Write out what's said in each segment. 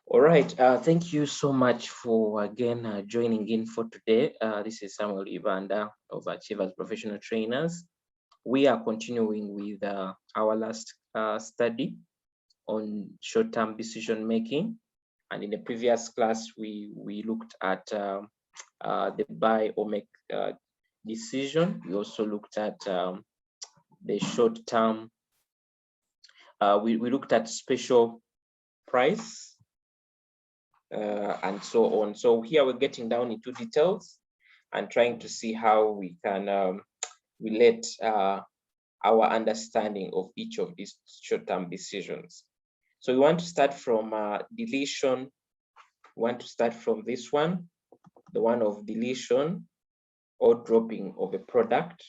All right. Thank you so much for again joining in for today. This is Samuel Ibanda of Achievers Professional Trainers. We are continuing with our last study on short-term decision making. And in the previous class, we looked at the buy or make decision. We also looked at the short-term. We looked at special price and so on. So here we're getting down into details and trying to see how we can relate our understanding of each of these short-term decisions. So we want to start from deletion. We want to start from this one, the one of deletion or dropping of a product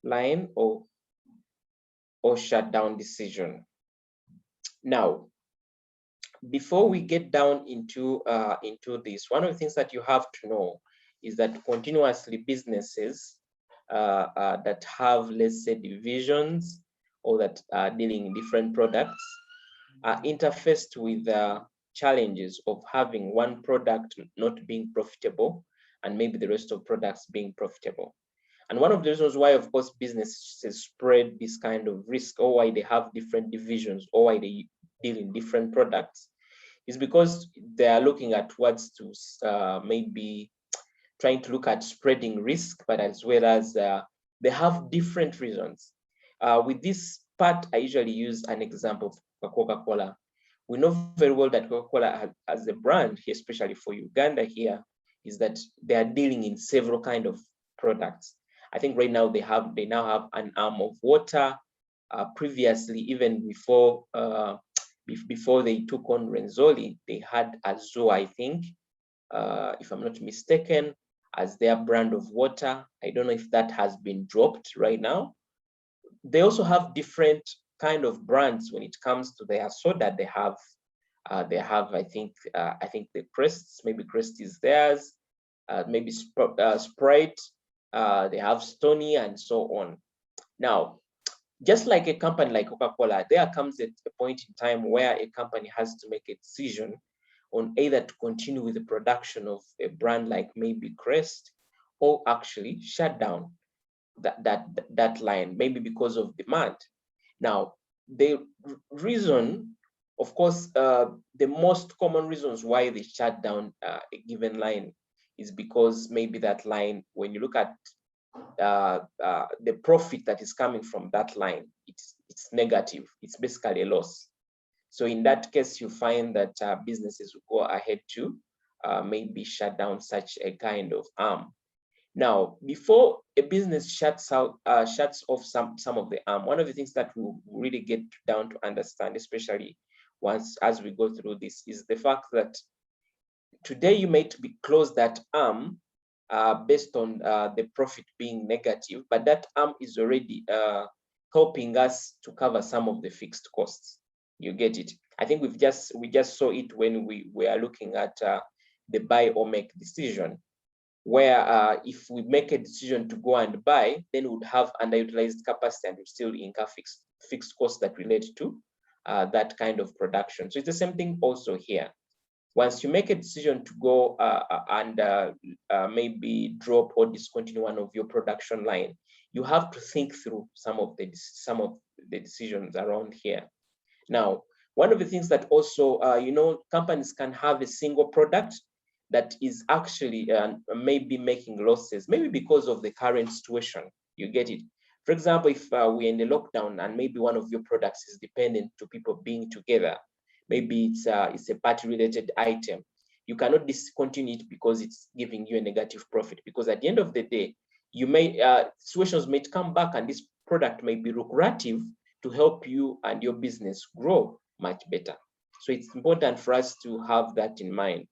line or shutdown decision. Now, before we get down into this, one of the things that you have to know is that continuously businesses that have, let's say, divisions or that are dealing in different products are interfaced with challenges of having one product not being profitable and maybe the rest of products being profitable. And one of the reasons why, of course, businesses spread this kind of risk, or why they have different divisions, or why they deal in different products, is because they are looking at what's to maybe trying to look at spreading risk, but as well as they have different reasons. With this part, I usually use an example of Coca-Cola. We know very well that Coca-Cola as a brand, especially for Uganda here, is that they are dealing in several kind of products. I think right now they now have an arm of water. Previously, even before they took on Renzoli, they had Azul, I think, if I'm not mistaken, as their brand of water. I don't know if that has been dropped right now. They also have different kind of brands when it comes to their soda. They have, I think the Crest, maybe Crest is theirs, maybe Sprite. They have Stony and so on. Now, just like a company like Coca-Cola, there comes a point in time where a company has to make a decision on either to continue with the production of a brand like maybe Crest, or actually shut down that line, maybe because of demand. Now, the reason, of course, the most common reasons why they shut down a given line is because maybe that line, when you look at the profit that is coming from that line, it's negative. It's basically a loss. So in that case, you find that businesses will go ahead to maybe shut down such a kind of arm. Now, before a business shuts off some of the arm, one of the things that we'll really get down to understand, especially as we go through this, is the fact that today you may be close that arm based on the profit being negative, but that arm is already helping us to cover some of the fixed costs. You get it? I think we just saw it when we are looking at the buy or make decision, where if we make a decision to go and buy, then we would have underutilized capacity and we still incur fixed costs that relate to that kind of production. So it's the same thing also here. Once you make a decision to go and maybe drop or discontinue one of your production line, you have to think through some of the decisions around here. Now, one of the things that also, companies can have a single product that is actually maybe making losses, maybe because of the current situation. You get it? For example, if we're in the lockdown and maybe one of your products is dependent to people being together, maybe it's a party-related item, you cannot discontinue it because it's giving you a negative profit. Because at the end of the day, you may situations may come back and this product may be lucrative to help you and your business grow much better. So it's important for us to have that in mind.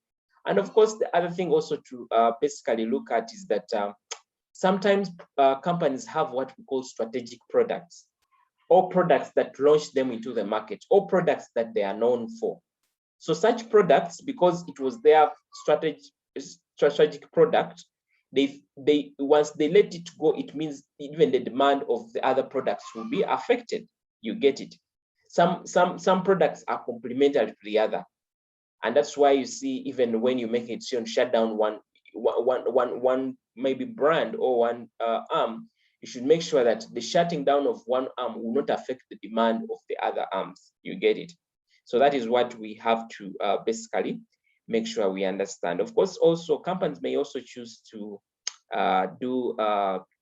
And of course, the other thing also to basically look at is that sometimes companies have what we call strategic products, or products that launch them into the market, or products that they are known for. So such products, because it was their strategic product, they once they let it go, it means even the demand of the other products will be affected. You get it? Some products are complementary to the other, And that's why you see, even when you make a decision, shut down one maybe brand or one arm, you should make sure that the shutting down of one arm will not affect the demand of the other arms. You get it? So that is what we have to basically make sure we understand. Of course, also companies may also choose to do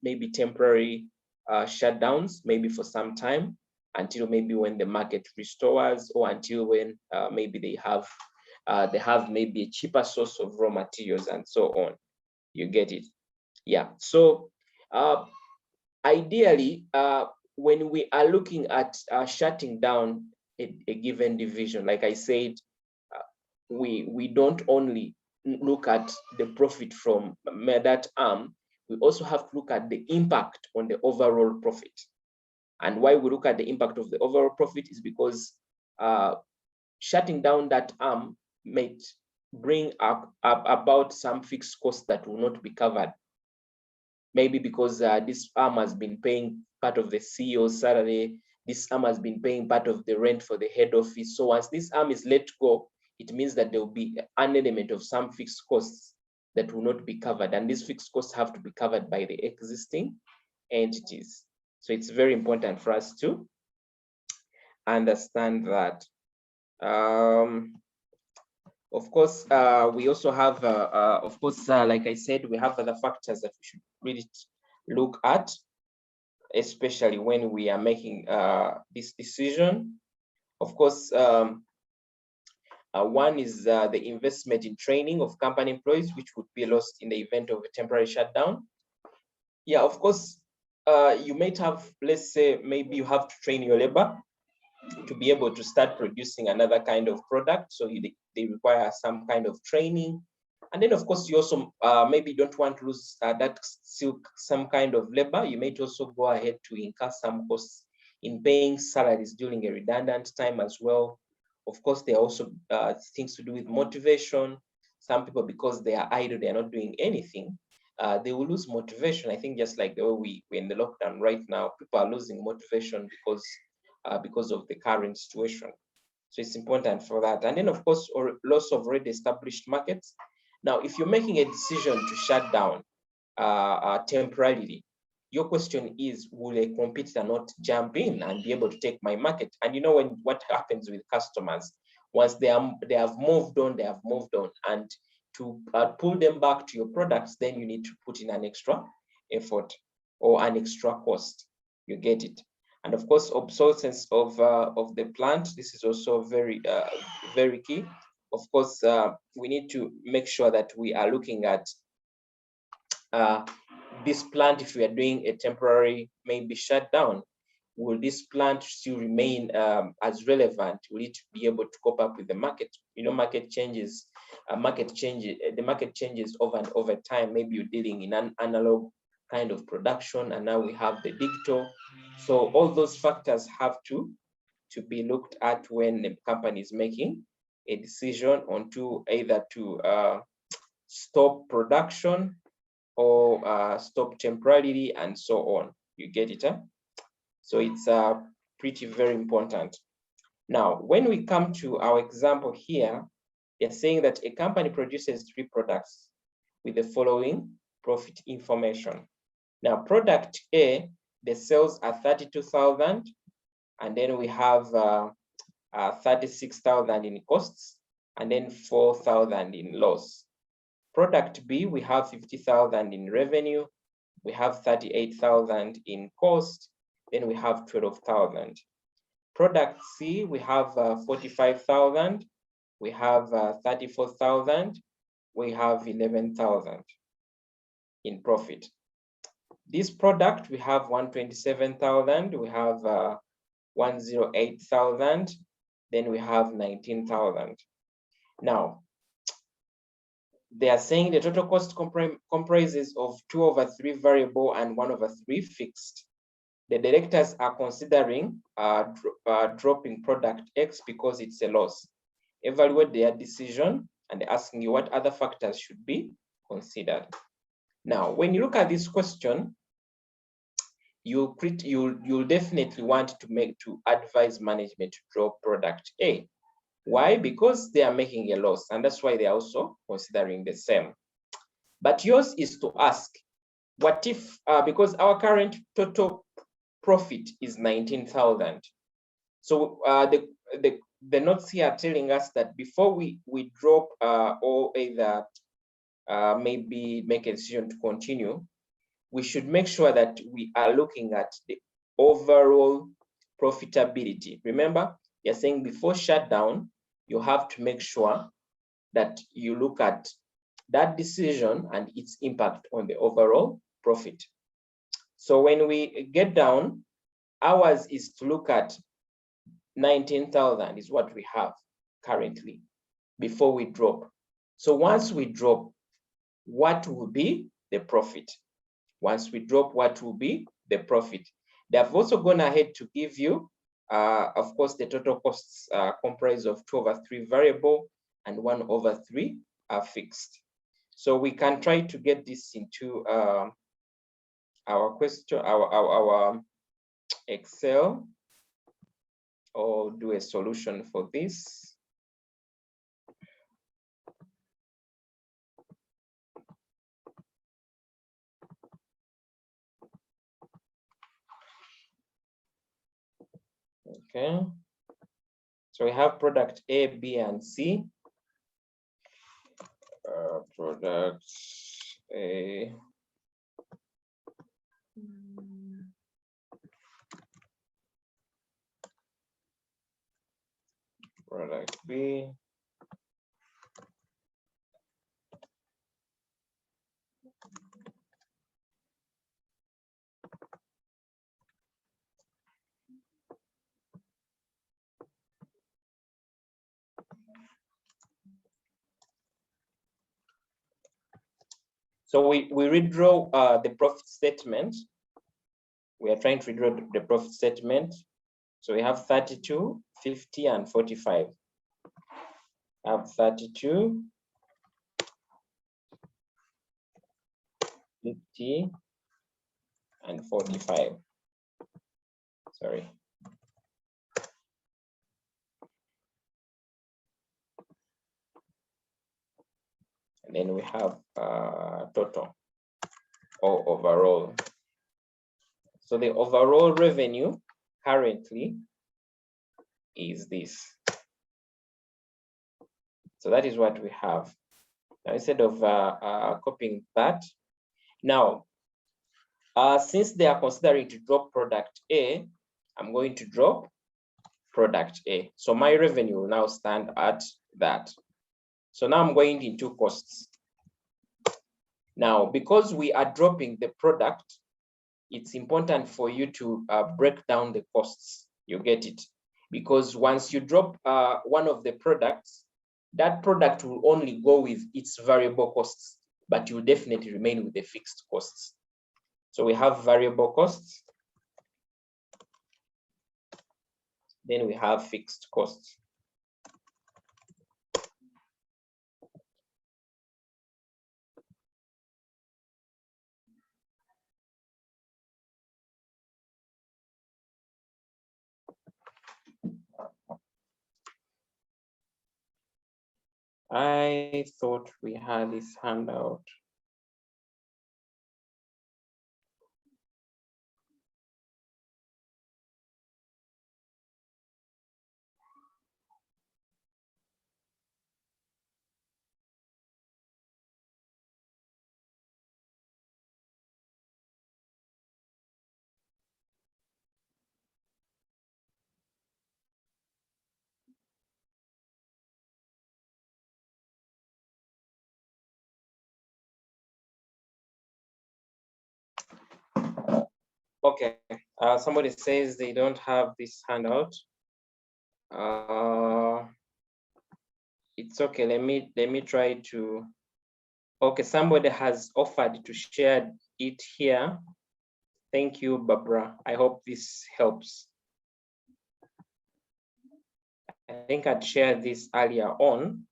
maybe temporary shutdowns, maybe for some time, until maybe when the market restores, or until when maybe they have maybe a cheaper source of raw materials and so on. You get it? Yeah. So ideally, when we are looking at shutting down a given division, like I said, we don't only look at the profit from that arm, we also have to look at the impact on the overall profit. And why we look at the impact of the overall profit is because shutting down that arm might bring up about some fixed costs that will not be covered. Maybe because this arm has been paying part of the CEO's salary, this arm has been paying part of the rent for the head office. So once this arm is let go, it means that there will be an element of some fixed costs that will not be covered. And these fixed costs have to be covered by the existing entities. So it's very important for us to understand that. Of course, we also have, of course, like I said, we have other factors that we should really look at, especially when we are making this decision. Of course, one is the investment in training of company employees, which would be lost in the event of a temporary shutdown. Yeah, of course, you might have, let's say, maybe you have to train your labor to be able to start producing another kind of product. So they require some kind of training. And then, of course, you also maybe don't want to lose some kind of labor. You might also go ahead to incur some costs in paying salaries during a redundant time as well. Of course, there are also things to do with motivation. Some people, because they are idle, they are not doing anything, they will lose motivation. I think just like the way we're in the lockdown right now, people are losing motivation because of the current situation. So it's important for that. And then, of course, loss of already established markets. Now, if you're making a decision to shut down temporarily, your question is, will a competitor not jump in and be able to take my market? And you know what happens with customers, once they have moved on, they have moved on. And to pull them back to your products, then you need to put in an extra effort or an extra cost. You get it? And of course, obsolescence of the plant. This is also very very key. Of course, we need to make sure that we are looking at this plant. If we are doing a temporary maybe shutdown, will this plant still remain as relevant? Will it be able to cope up with the market? You know, market changes. The market changes over and over time. Maybe you're dealing in an analog kind of production, and now we have the digital. So all those factors have to be looked at when the company is making a decision on either to stop production or stop temporarily and so on. You get it, huh? So it's pretty very important. Now, when we come to our example here, they're saying that a company produces 3 products with the following profit information. Now, product A, the sales are 32,000, and then we have 36,000 in costs, and then 4,000 in loss. Product B, we have 50,000 in revenue, we have 38,000 in cost, then we have 12,000. Product C, we have 45,000, we have 34,000, we have 11,000 in profit. This product, we have 127,000, we have 108,000, then we have 19,000. Now, they are saying the total cost comprises of 2/3 variable and 1/3 fixed. The directors are considering dropping product X because it's a loss. Evaluate their decision, and they're asking you what other factors should be considered. Now, when you look at this question, you'll definitely want to advise management to drop product A. Why? Because they are making a loss, and that's why they are also considering the same. But yours is to ask, what if, because our current total profit is 19,000. So the notes here are telling us that before we drop or either maybe make a decision to continue, we should make sure that we are looking at the overall profitability. Remember, you're saying before shutdown, you have to make sure that you look at that decision and its impact on the overall profit. So when we get down, ours is to look at 19,000 is what we have currently before we drop. So once we drop, what will be the profit? Once we drop, what will be the profit? They have also gone ahead to give you, of course, the total costs are comprised of 2/3 variable and 1/3 are fixed. So we can try to get this into our question, our Excel, or do a solution for this. Okay, so we have product A, B, and C. Product A. Product B. So we redraw the profit statement. We are trying to redraw the profit statement. So we have 32, 50, and 45. I have 32, 50, and 45. Sorry. And then we have total or overall. So the overall revenue currently is this. So that is what we have. Now, instead of copying that, now, since they are considering to drop product A, I'm going to drop product A. So my revenue will now stand at that. So now I'm going into costs. Now, because we are dropping the product, it's important for you to break down the costs. You get it? Because once you drop one of the products, that product will only go with its variable costs, but you will definitely remain with the fixed costs. So we have variable costs. Then we have fixed costs. I thought we had this handout. Okay, somebody says they don't have this handout. It's okay. Let me try to. Okay, somebody has offered to share it here. Thank you, Barbara. I hope this helps. I think I'd shared this earlier on.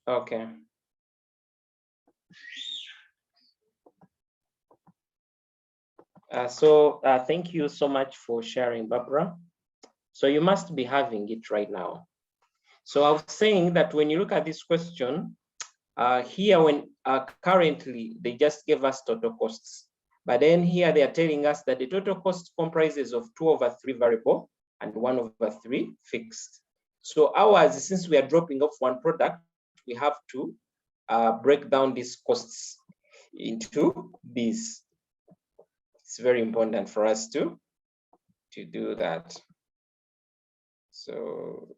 Okay. Thank you so much for sharing, Barbara. So you must be having it right now. So I was saying that when you look at this question, here when currently they just gave us total costs, but then here they are telling us that the total cost comprises of 2/3 variable and 1/3 fixed. So ours, since we are dropping off one product, we have to break down these costs into these. It's very important for us to do that. So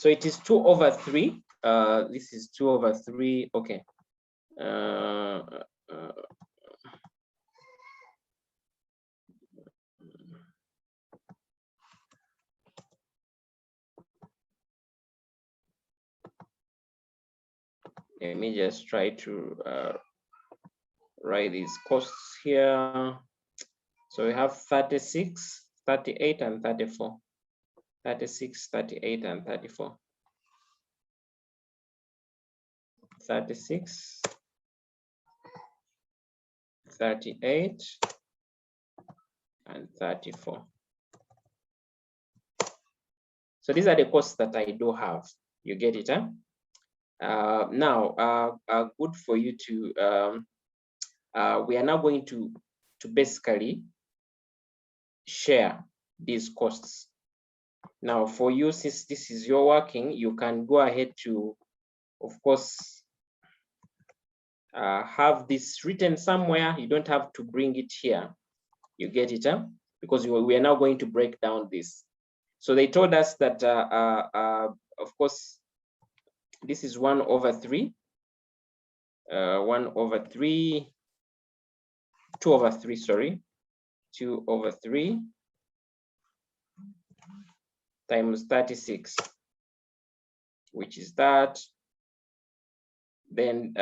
it is 2/3. This is 2/3. Okay. Let me just try to write these costs here. So we have 36, 38, and 34. 36, 38, and 34. 36, 38, and 34. So these are the costs that I do have. You get it, huh? Now, good for you to, we are now going to basically share these costs. Now, for you, since this is your working, you can go ahead to, of course, have this written somewhere. You don't have to bring it here. You get it, huh? Because we are now going to break down this. So they told us that, of course, this is 1/3. 1/3, 2/3, sorry, 2/3 times 36, which is that. Then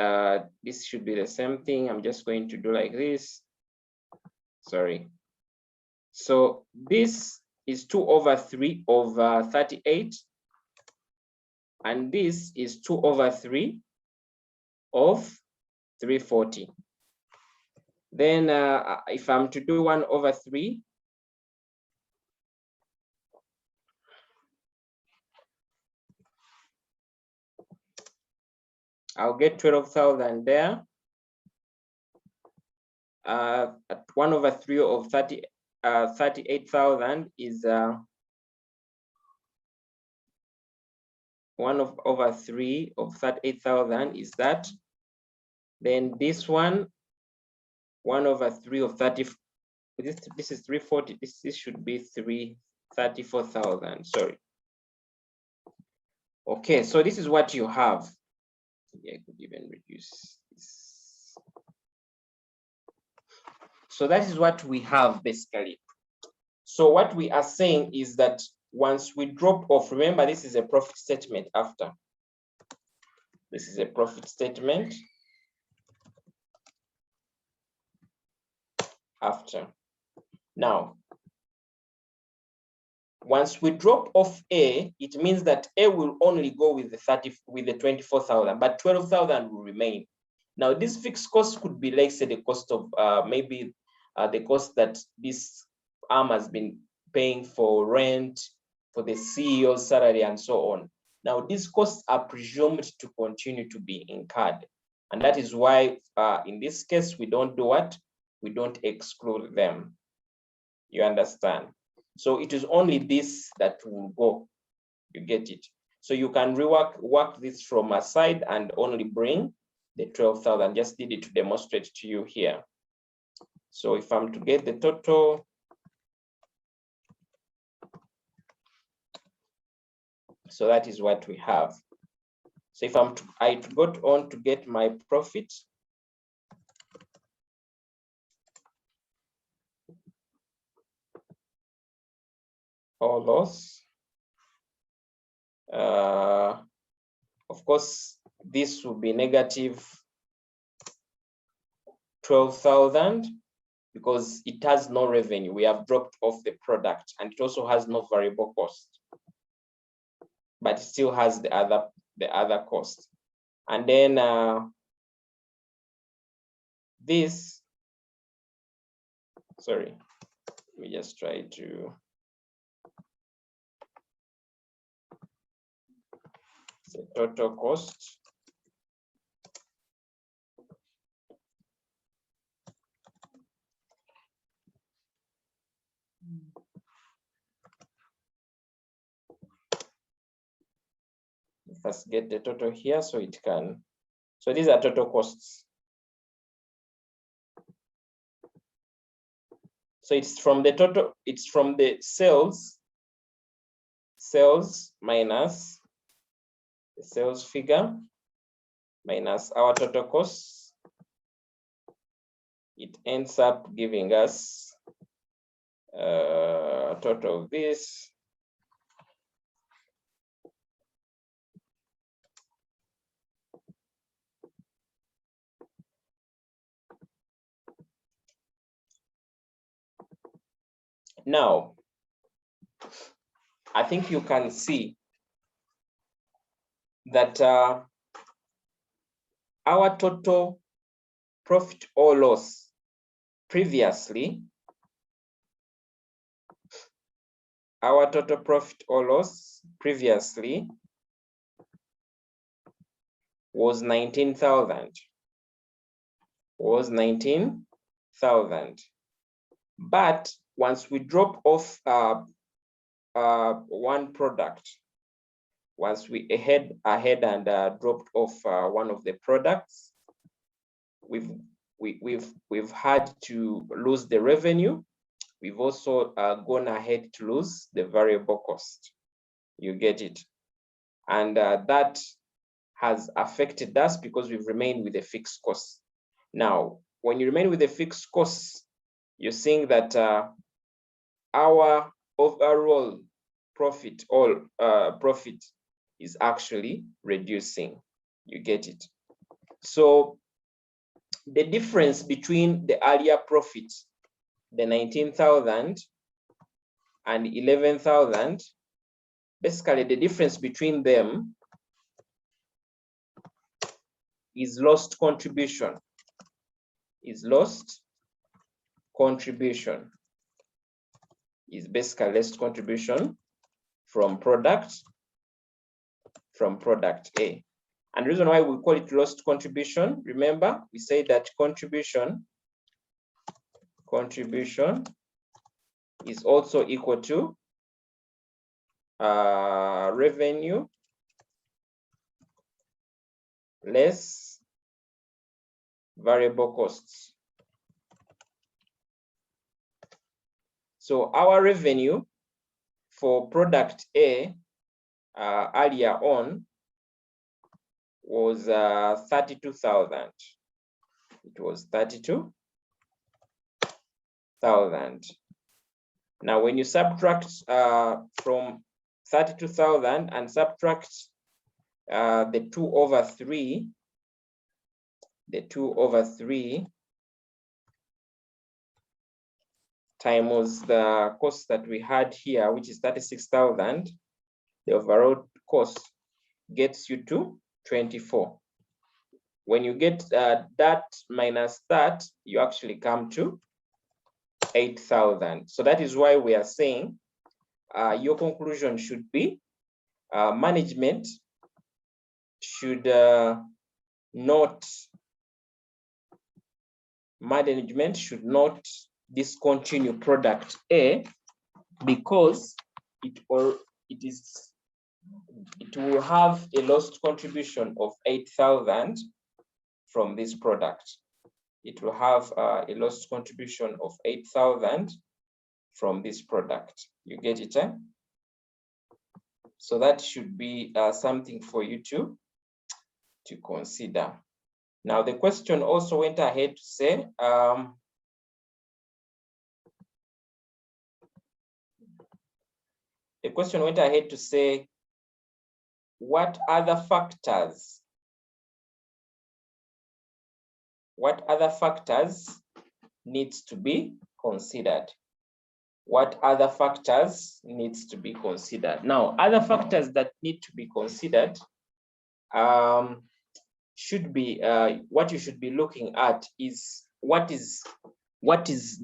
this should be the same thing. I'm just going to do like this. Sorry. So this is 2/3 of 38, and this is 2/3 of 340. Then if I'm to do 1/3, I'll get 12,000 there. At 1/3 of 38,000 is 1/3 of 38,000 is that. Then this one, 1/3 of 30. This is 340. This should be 34,000. Sorry. Okay, so this is what you have. Yeah, I could even reduce this. So that is what we have basically. So what we are saying is that once we drop off, remember this is a profit statement after. This is a profit statement after. Now, once we drop off A, it means that A will only go with the 24,000, but 12,000 will remain. Now, this fixed cost could be, like, say, the cost of maybe the cost that this arm has been paying for rent, for the CEO's salary, and so on. Now, these costs are presumed to continue to be incurred. And that is why, in this case, we don't do what? We don't exclude them. You understand? So it is only this that will go. You get it? So you can work this from a side and only bring the 12,000. Just did it to demonstrate to you here. So if I'm to get the total, so that is what we have. So if I got on to get my profit, or loss, of course, this will be negative 12,000 because it has no revenue. We have dropped off the product, and it also has no variable cost, but it still has the other cost. And then this, sorry, let me just try to say total cost. Let's get the total here so it can. So these are total costs. So it's from the total, it's from the sales minus the sales figure minus our total costs. It ends up giving us total of this. Now, I think you can see that our total profit or loss previously, was 19,000. But once we drop off one product, once we ahead and dropped off one of the products, we've had to lose the revenue. We've also gone ahead to lose the variable cost. You get it? And that has affected us because we've remained with a fixed cost. Now, when you remain with a fixed cost, you're seeing that our overall profit is actually reducing. You get it? So the difference between the earlier profit, the 19,000 and 11,000, basically the difference between them is lost contribution. Is basically lost contribution from product A. And the reason why we call it lost contribution, remember, we say that contribution is also equal to revenue less variable costs. So our revenue for product A earlier on was 32,000. It was 32,000. Now, when you subtract from 32,000 and subtract the 2/3, times the cost that we had here, which is 36,000, the overall cost gets you to 24. When you get that minus that, you actually come to 8,000. So that is why we are saying your conclusion should be management should not discontinue product A because it will have a lost contribution of 8,000 from this product. It will have a lost contribution of 8,000 from this product. You get it, eh? So that should be something for you to consider. Now, the question also went ahead to say, what other factors what other factors needs to be considered? What other factors needs to be considered? Now, other factors that need to be considered should be what you should be looking at is what is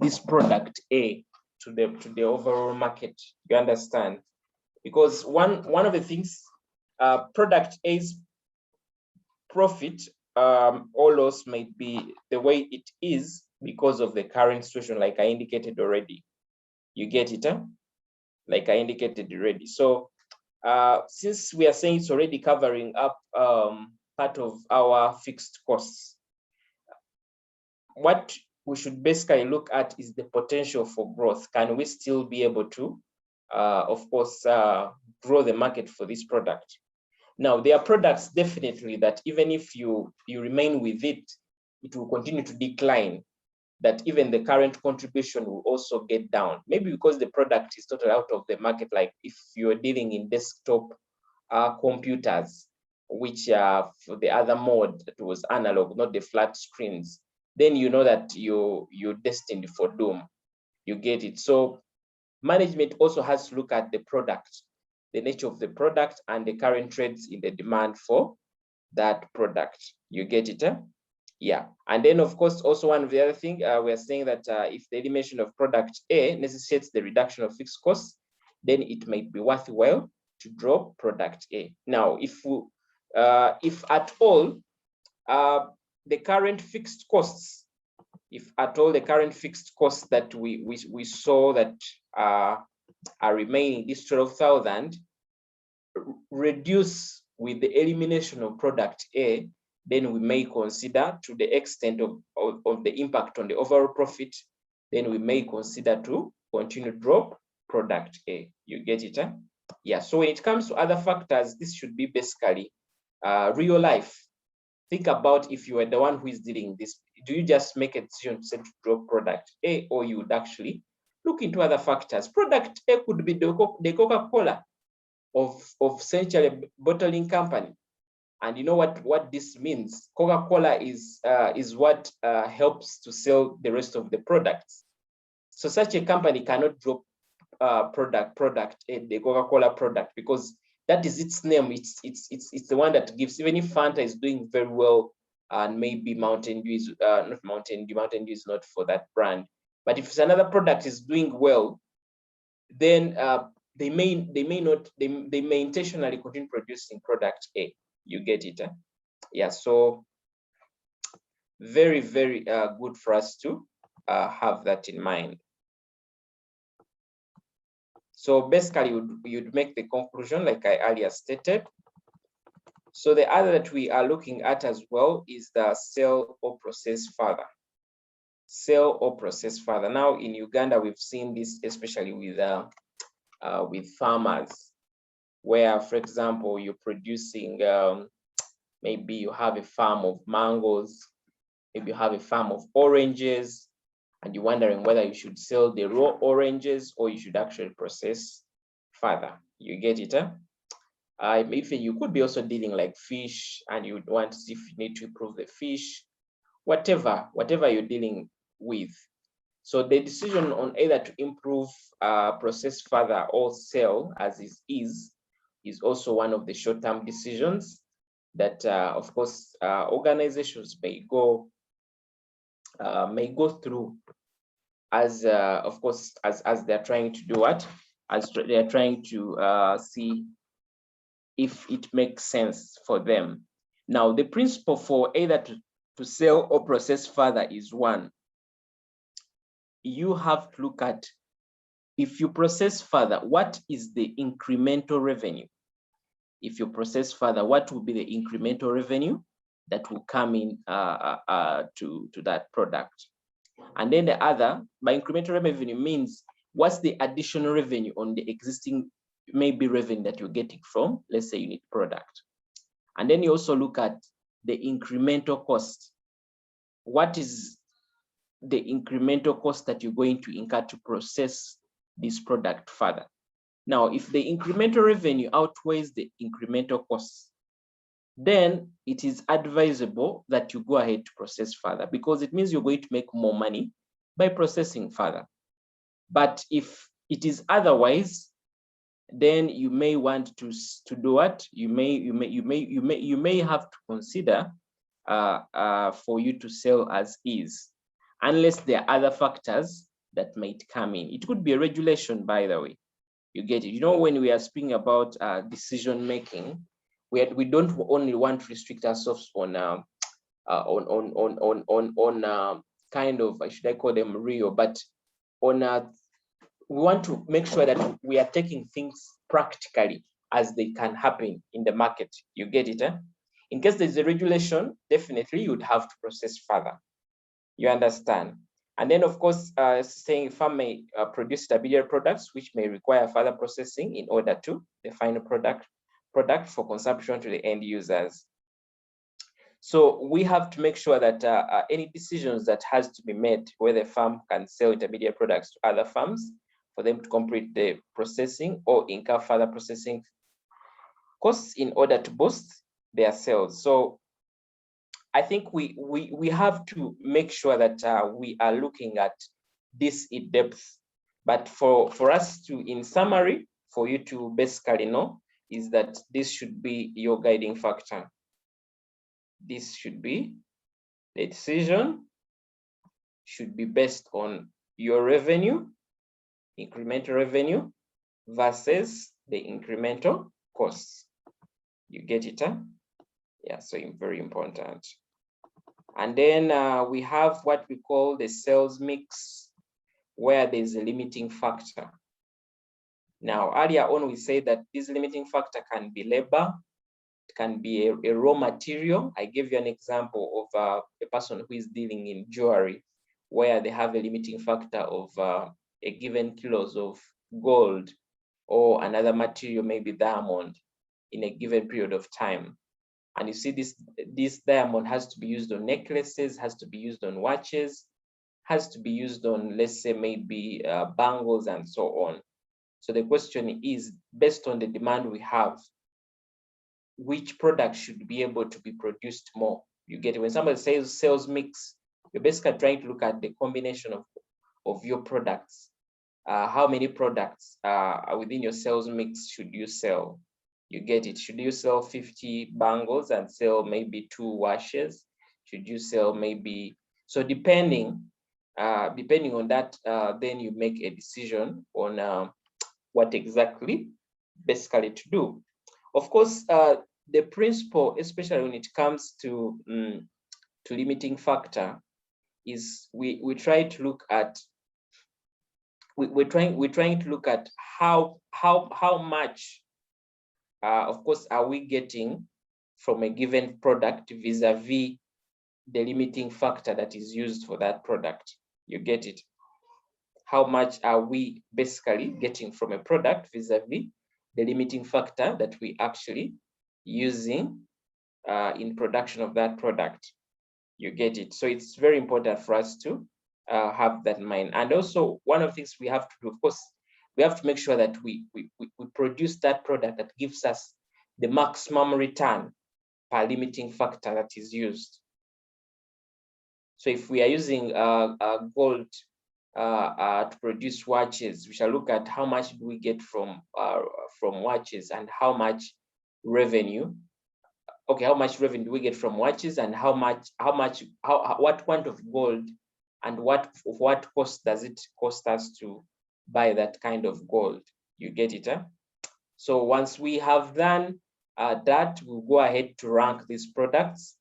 this product A to the overall market. You understand? Because one of the things, product A's profit or loss might be the way it is because of the current situation, like I indicated already. You get it, huh? Like I indicated already. So since we are saying it's already covering up part of our fixed costs, what we should basically look at is the potential for growth. Can we still be able to, of course, grow the market for this product? Now, there are products definitely that even if you remain with it, it will continue to decline, that even the current contribution will also get down. Maybe because the product is totally out of the market, like if you're dealing in desktop computers, which are for the other mode that was analog, not the flat screens, then you know that you're destined for doom. You get it. So management also has to look at the product, the nature of the product, and the current trends in the demand for that product. You get it? Yeah. And then, of course, also one of the other thing, we're saying that if the elimination of product A necessitates the reduction of fixed costs, then it might be worthwhile to drop product A. Now, if at all the current fixed costs, that we saw that are remaining, this 12,000, reduce with the elimination of product A, then we may consider, to the extent of the impact on the overall profit, then we may consider to continue to drop product A. You get it? Huh? Yeah. So when it comes to other factors, this should be basically real life. Think about if you are the one who is dealing this. Do you just make a decision to drop product A, or you would actually look into other factors? Product A could be the Coca-Cola of Century Bottling Company. And you know what this means? Coca-Cola is what helps to sell the rest of the products. So such a company cannot drop product the Coca-Cola product, because that is its name. It's the one that gives. Even if Fanta is doing very well, and maybe Mountain Dew is not Mountain Dew. Mountain Dew is not for that brand. But if it's another product is doing well, then they may intentionally continue producing product A. You get it? Huh? Yeah. So very, very good for us to have that in mind. So basically, you'd make the conclusion like I earlier stated. So the other that we are looking at as well is the sell or process further. Sell or process further. Now in Uganda, we've seen this especially with farmers, where, for example, you're producing, maybe you have a farm of mangoes, maybe you have a farm of oranges, and you're wondering whether you should sell the raw oranges or you should actually process further. You get it? Huh? If you could be also dealing like fish, and you would want to see if you need to improve the fish, whatever you're dealing with. So the decision on either to improve, process further, or sell as is also one of the short-term decisions that, of course, organizations may go through as, of course, as they're trying to do what, as they're trying to see if it makes sense for them. Now, the principle for either to sell or process further is one. You have to look at, if you process further, what is the incremental revenue? If you process further, what will be the incremental revenue that will come in to that product? And then the other, by incremental revenue, means what's the additional revenue on the existing maybe revenue that you're getting from, let's say, unit product. And then you also look at the incremental cost. What is the incremental cost that you're going to incur to process this product further? Now, if the incremental revenue outweighs the incremental costs, then it is advisable that you go ahead to process further, because it means you're going to make more money by processing further. But if it is otherwise, then you may want to do what? You may have to consider for you to sell as is, unless there are other factors that might come in. It could be a regulation, by the way. You get it. You know, when we are speaking about decision making, we don't only want to restrict ourselves on kind of, should I call them real, but on we want to make sure that we are taking things practically as they can happen in the market. You get it? In case there's a regulation, definitely you would have to process further. You understand? And then, of course, saying farm may produce intermediate products which may require further processing in order to the final product for consumption to the end users. So we have to make sure that any decisions that has to be made, whether the farm can sell intermediate products to other farms for them to complete the processing or incur further processing costs in order to boost their sales. So I think we have to make sure that we are looking at this in depth. But for us to, in summary, for you to basically know, is that this should be your guiding factor. This should be, the decision should be based on your revenue, incremental revenue, versus the incremental costs. You get it, huh? Yeah, so very important. And then we have what we call the sales mix, where there's a limiting factor. Now, earlier on, we said that this limiting factor can be labor, it can be a raw material. I gave you an example of a person who is dealing in jewelry, where they have a limiting factor of a given kilos of gold or another material, maybe diamond, in a given period of time. And you see this diamond has to be used on necklaces, has to be used on watches, has to be used on, let's say, maybe bangles and so on. So the question is, based on the demand we have, which product should be able to be produced more? You get it? When somebody says sales mix, you're basically trying to look at the combination of your products. How many products within your sales mix should you sell? You get it? Should you sell 50 bangles and sell maybe 2 washes? Should you sell maybe, so depending on that, then you make a decision on what exactly basically to do. Of course, the principle, especially when it comes to limiting factor, is we try to look at, we're trying to look at how much, of course, are we getting from a given product vis-a-vis the limiting factor that is used for that product. You get it? How much are we basically getting from a product vis-a-vis the limiting factor that we actually using in production of that product? You get it? So it's very important for us to have that in mind. And also, one of the things we have to do, of course, we have to make sure that we produce that product that gives us the maximum return per limiting factor that is used. So if we are using gold to produce watches, we shall look at how much do we get from watches and how much revenue. Okay, how much revenue do we get from watches, and what quantity of gold and what cost does it cost us to buy that kind of gold? You get it, huh? So once we have done that, we'll go ahead to rank these products.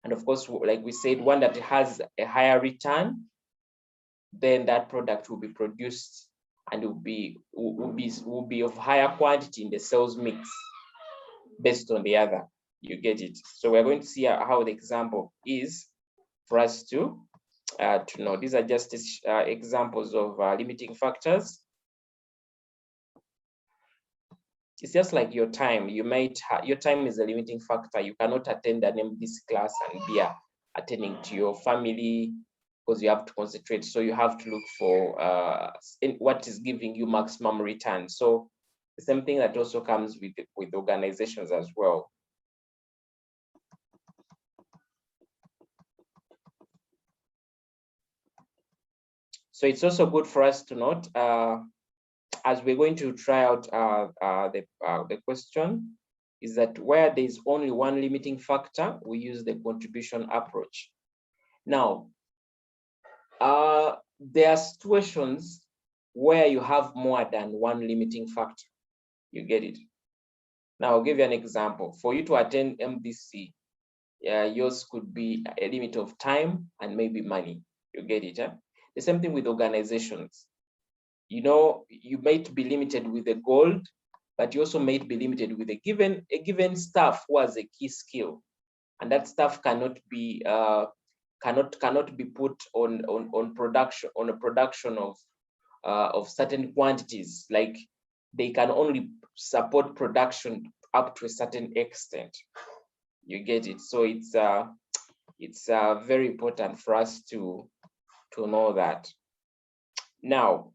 And of course, like we said, one that has a higher return, then that product will be produced and will be of higher quantity in the sales mix based on the other. You get it? So we're going to see how the example is for us to know. These are just examples of limiting factors. It's just like your time. Your time is a limiting factor. You cannot attend an MDC class and be attending to your family, because you have to concentrate. So you have to look for what is giving you maximum return. So the same thing that also comes with organizations as well. So it's also good for us to note, as we're going to try out the question, is that where there's only one limiting factor, we use the contribution approach. Now, there are situations where you have more than one limiting factor. You get it? Now, I'll give you an example. For you to attend MDC, yours could be a limit of time and maybe money. You get it? Huh? The same thing with organizations. You know, you might be limited with the gold, but you also might be limited with a given staff who has a key skill, and that staff cannot be put on production, on a production of certain quantities. Like they can only support production up to a certain extent. You get it? So it's very important for us to know that. Now,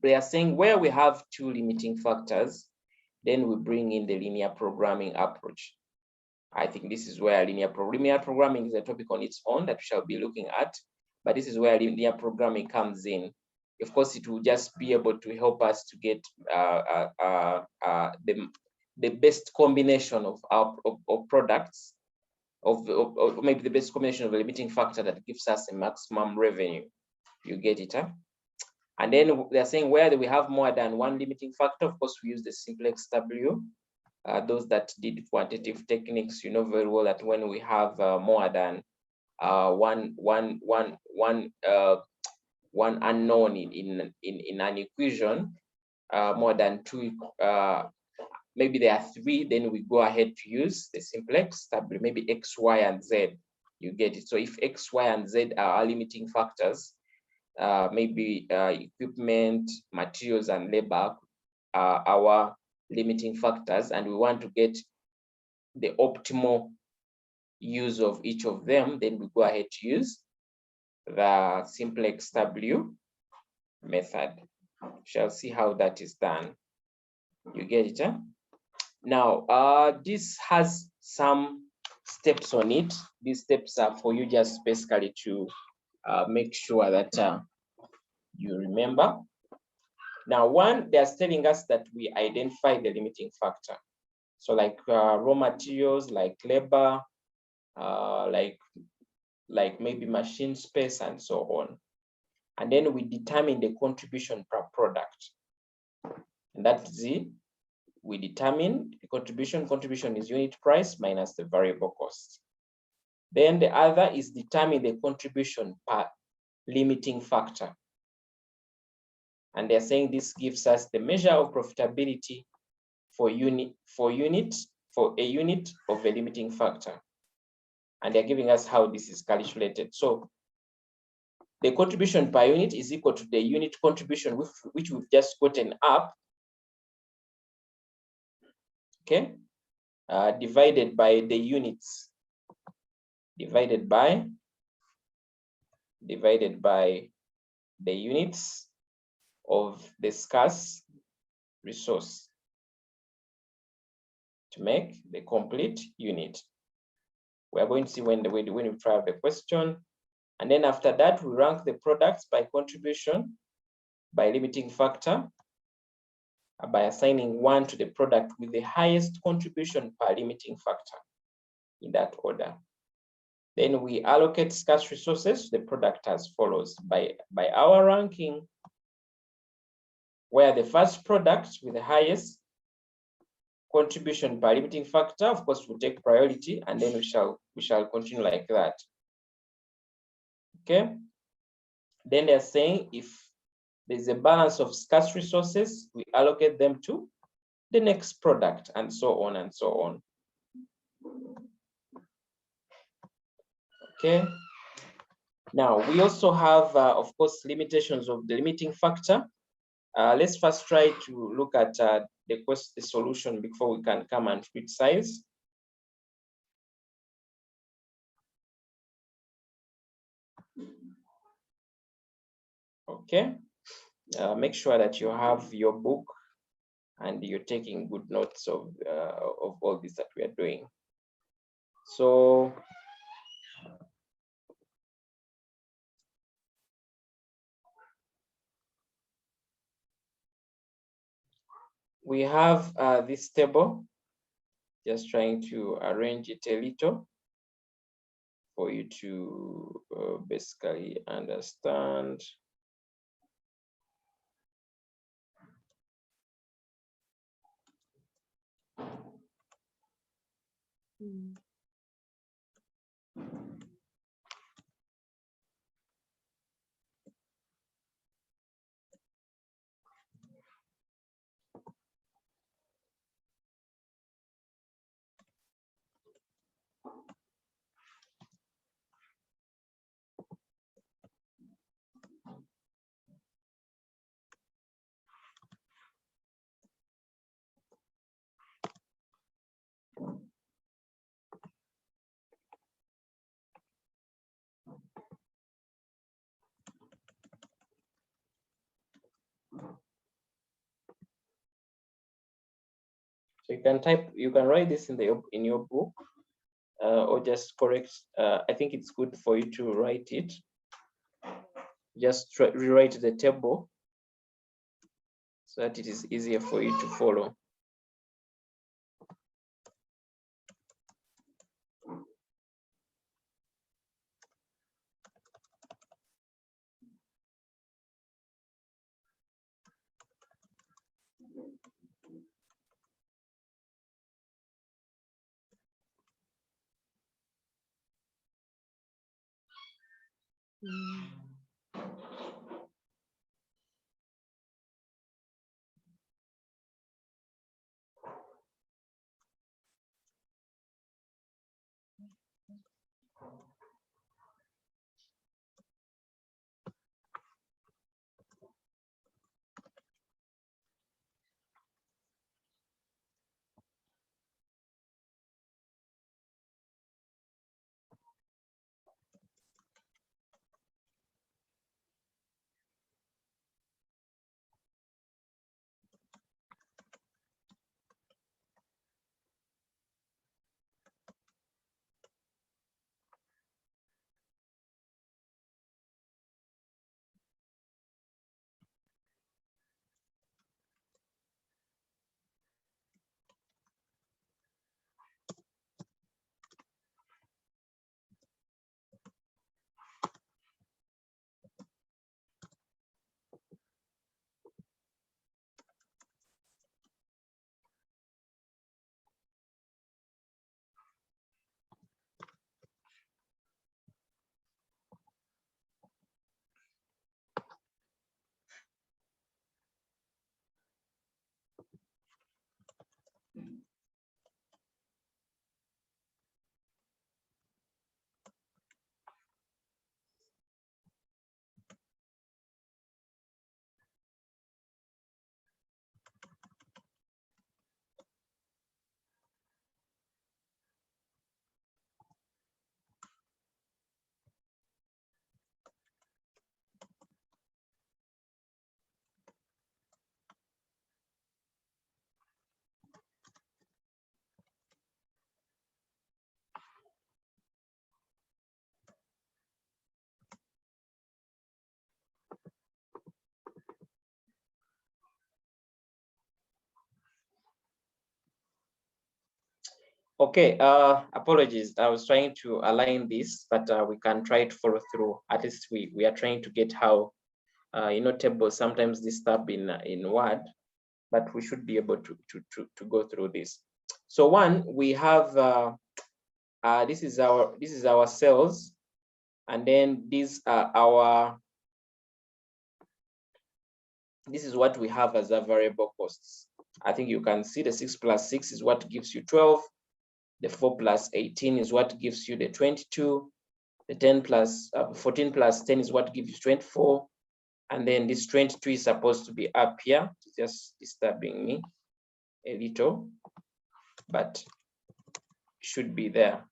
they are saying where we have two limiting factors, then we bring in the linear programming approach. I think this is where linear programming is a topic on its own that we shall be looking at, but this is where linear programming comes in. Of course, it will just be able to help us to get the best combination of products, of maybe the best combination of a limiting factor that gives us a maximum revenue. You get it, huh? And then they're saying where we have more than one limiting factor, of course, we use the simplex W. Those that did quantitative techniques, you know very well that when we have more than one unknown in an equation, more than two, maybe there are three, then we go ahead to use the simplex W, maybe X, Y, and Z. You get it? So if X, Y, and Z are our limiting factors, maybe equipment, materials, and labor are our limiting factors, and we want to get the optimal use of each of them, then we go ahead to use the simplex W method. We shall see how that is done. You get it? Huh? Now, this has some steps on it. These steps are for you just basically to make sure that you remember. Now, one, they're telling us that we identify the limiting factor. So like raw materials, like labor, like maybe machine space and so on. And then we determine the contribution per product. And that's it. We determine the contribution. Contribution is unit price minus the variable cost. Then the other is determine the contribution per limiting factor. And they're saying this gives us the measure of profitability for a unit of a limiting factor. And they're giving us how this is calculated. So the contribution per unit is equal to the unit contribution which we've just gotten up, okay, divided by the units, divided by the units of the scarce resource to make the complete unit. We are going to see when we try out the question. And then after that, we rank the products by contribution, by limiting factor, by assigning 1 to the product with the highest contribution per limiting factor, in that order. Then we allocate scarce resources to the product as follows. By our ranking, where the first product with the highest contribution per limiting factor, of course, will take priority, and then we shall continue like that. Okay. Then they're saying if there's a balance of scarce resources, we allocate them to the next product, and so on and so on. Okay. Now we also have, of course, limitations of the limiting factor. Let's first try to look at the solution before we can come and criticize. Okay, make sure that you have your book and you're taking good notes of all this that we are doing. So we have this table, just trying to arrange it a little for you to basically understand. So you can write this in your book, or just correct. I think it's good for you to write it. Just rewrite the table so that it is easier for you to follow. Okay, apologies. I was trying to align this, but we can try to follow through. At least we are trying to get how, tables sometimes disturb in Word, but we should be able to go through this. So one, we have this is our sales, and then these are this is what we have as a variable costs. I think you can see the 6 plus 6 is what gives you 12. The 4 plus 18 is what gives you the 22. The 10 plus 14 plus 10 is what gives you 24. And then this 22 is supposed to be up here. It's just disturbing me a little, but should be there.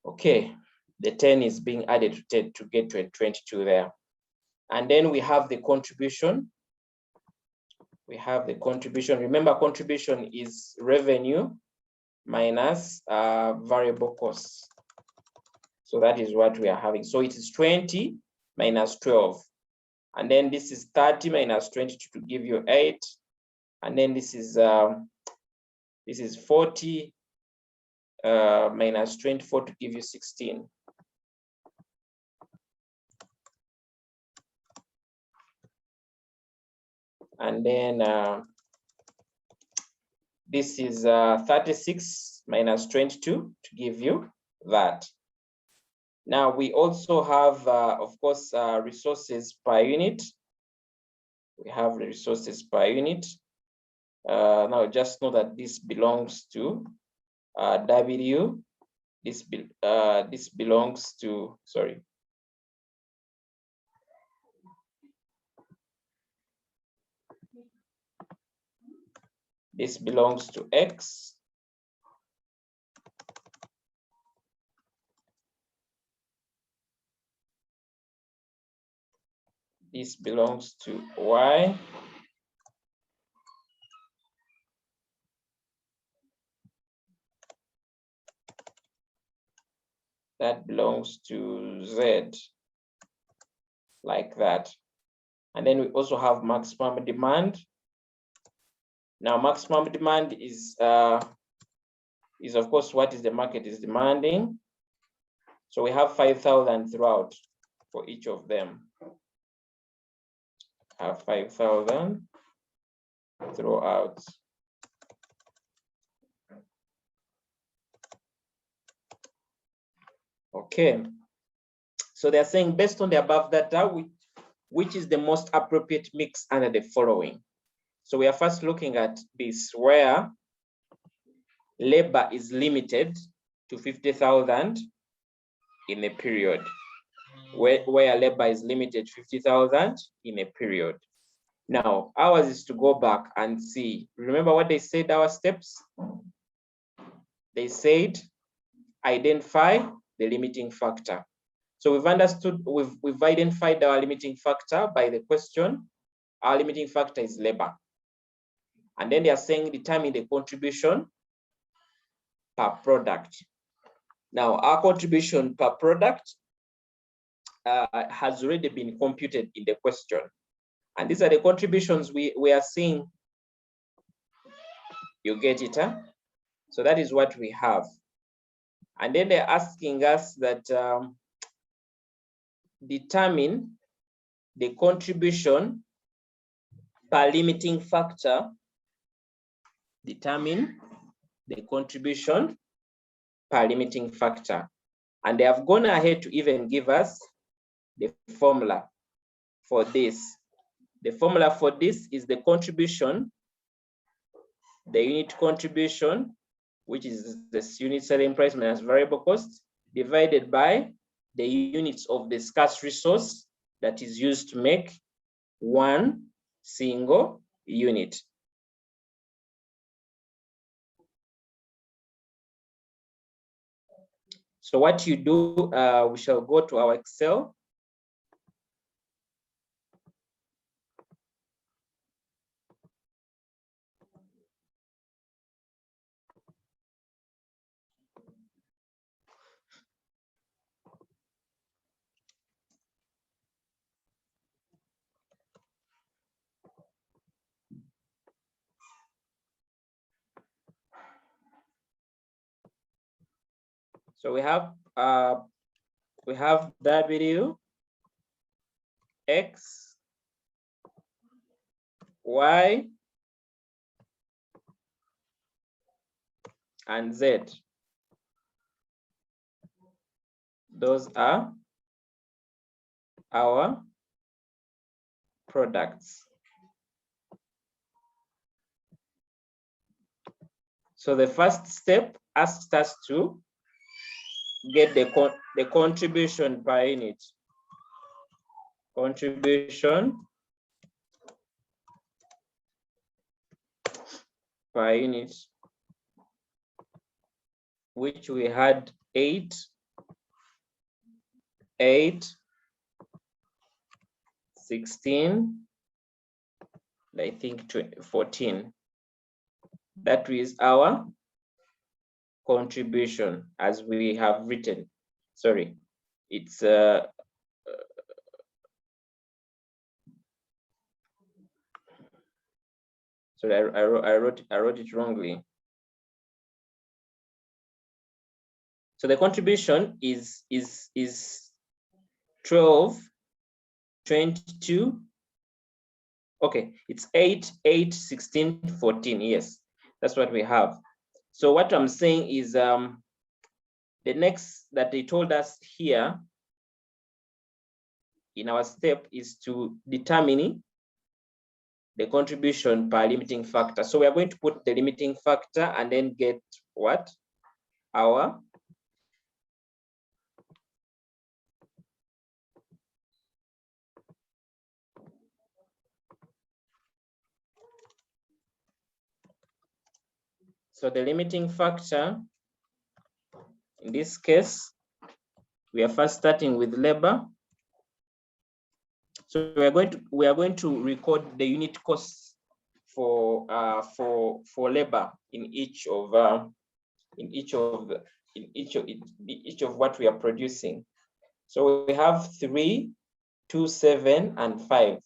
Okay, the 10 is being added to 10 to get to a 22 there. And then we have the contribution. We have the contribution. Remember, contribution is revenue minus variable costs. So that is what we are having. So it is 20 minus 12. And then this is 30 minus 22 to give you 8. And then this is 40 minus 24 to give you 16. And then this is 36 minus 22 to give you that. Now we also have, of course, resources per unit. We have the resources per unit. Now just know that this belongs to W. This belongs to, sorry. This belongs to X. This belongs to Y. That belongs to Z, like that. And then we also have maximum demand. Now, maximum demand is of course what is the market is demanding. So we have 5,000 throughout for each of them. Have 5,000 throughout. Okay. So they're saying based on the above data, which is the most appropriate mix under the following. So we are first looking at this where labor is limited to 50,000 in a period. Where labor is limited to 50,000 in a period. Now, ours is to go back and see. Remember what they said, our steps? They said, identify the limiting factor. So we've understood, we've identified our limiting factor by the question. Our limiting factor is labor. And then they are saying determine the contribution per product. Now, our contribution per product has already been computed in the question. And these are the contributions we are seeing. You get it, huh? So that is what we have. And then they're asking us that determine the contribution per limiting factor. Determine the contribution per limiting factor. And they have gone ahead to even give us the formula for this. The formula for this is the contribution, the unit contribution, which is this unit selling price minus variable cost, divided by the units of the scarce resource that is used to make one single unit. So what you do, we shall go to our Excel. So we have W, X, Y, and Z. Those are our products. So the first step asks us to get the contribution per unit. Contribution per unit, which we had 8, 16, I think 14. That is our contribution as we have written. Sorry, it's So I wrote it wrongly. So the contribution is 12, 22. Okay, it's 8, 8, 16, 14. Yes, that's what we have. So what I'm saying is the next that they told us here in our step is to determine the contribution per limiting factor. So we are going to put the limiting factor and then get what? Our so the limiting factor, in this case, we are first starting with labor. So we are going to record the unit costs for labor in each of what we are producing. So we have 3, 2, 7, and 5.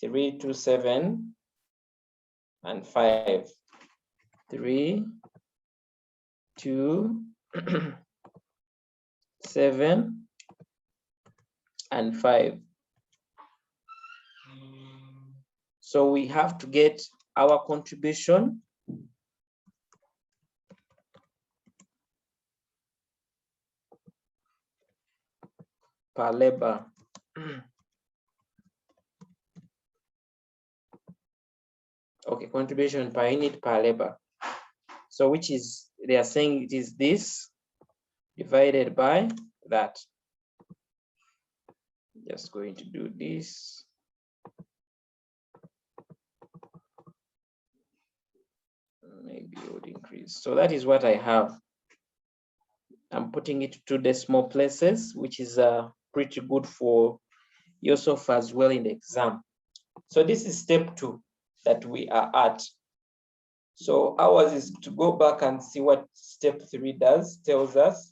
3, 2, 7, and 5. 3, 2, 7, and 5. So we have to get our contribution per labor. Okay, contribution per unit per labor. So which is, they are saying it is this divided by that. Just going to do this. Maybe it would increase. So that is what I have. I'm putting it to decimal places, which is pretty good for yourself as well in the exam. So this is step 2 that we are at. So ours is to go back and see what step 3 tells us.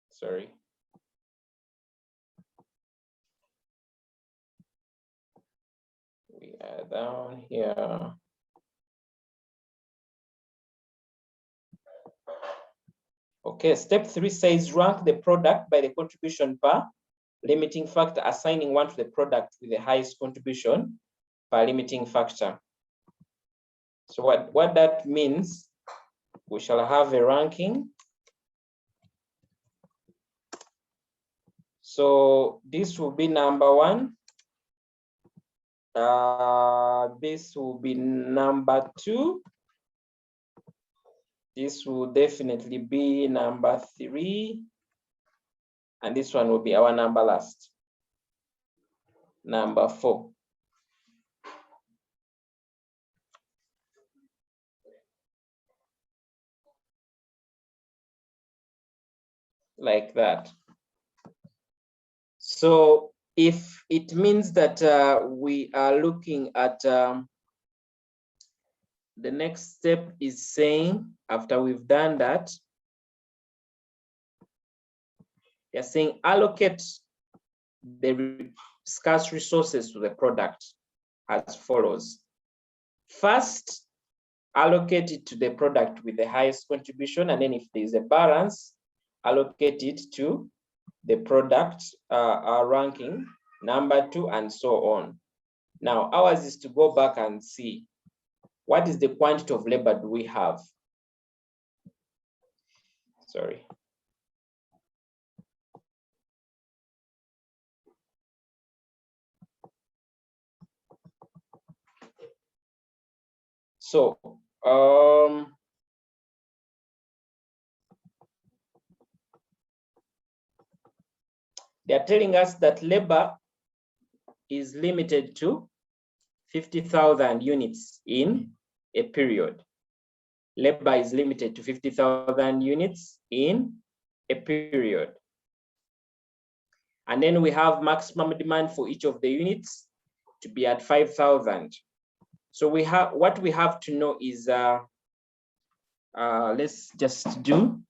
Sorry. We are down here. Okay, step 3 says rank the product by the contribution per limiting factor, assigning 1 to the product with the highest contribution per limiting factor. So what that means, we shall have a ranking. So this will be number 1. This will be number 2. This will definitely be number 3. And this one will be our number last, number 4. Like that. So if it means that we are looking at the next step is saying, after we've done that, they're saying allocate the scarce resources to the product as follows. First, allocate it to the product with the highest contribution, and then if there's a balance, allocate it to the product ranking number 2, and so on. Now ours is to go back and see what is the quantity of labor do we have. Sorry. So they are telling us that labor is limited to 50,000 units in a period. Labor is limited to 50,000 units in a period. And then we have maximum demand for each of the units to be at 5,000. So we have, what we have to know is, let's just do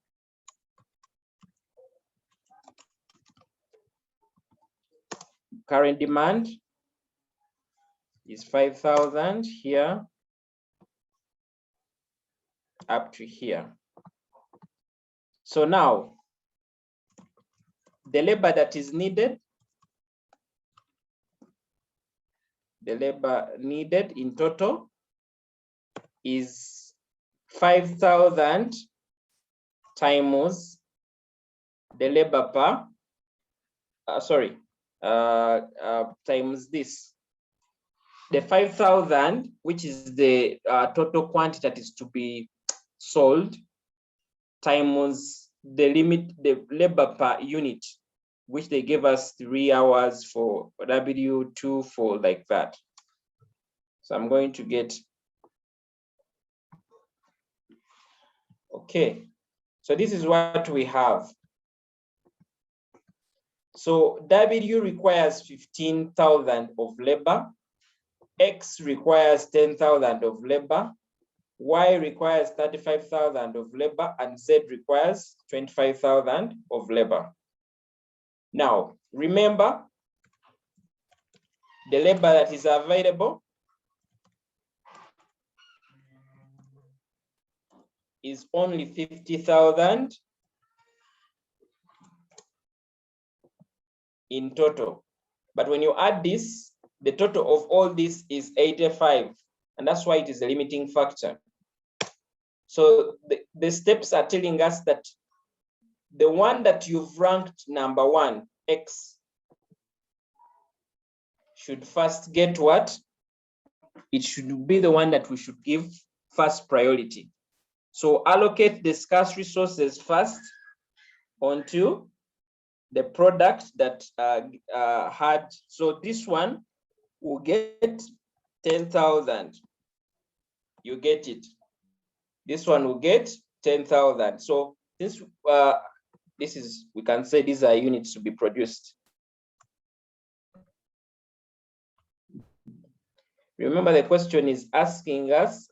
current demand is 5,000 here up to here. So now the labor that is needed, the labor needed in total is 5,000 times the labor per, times this. The 5,000, which is the total quantity that is to be sold, times the labor per unit, which they gave us 3 hours for W2 for like that. So I'm going to get, okay. So this is what we have. So W requires 15,000 of labor, X requires 10,000 of labor, Y requires 35,000 of labor, and Z requires 25,000 of labor. Now, remember, the labor that is available is only 50,000 in total. But when you add this, the total of all this is 85, and that's why it is a limiting factor. So the steps are telling us that the one that you've ranked number 1, X, should first get what? It should be the one that we should give first priority. So allocate the scarce resources first onto the product that had, so this one will get 10,000. You get it. This one will get 10,000. So this is, we can say these are units to be produced. Remember, the question is asking us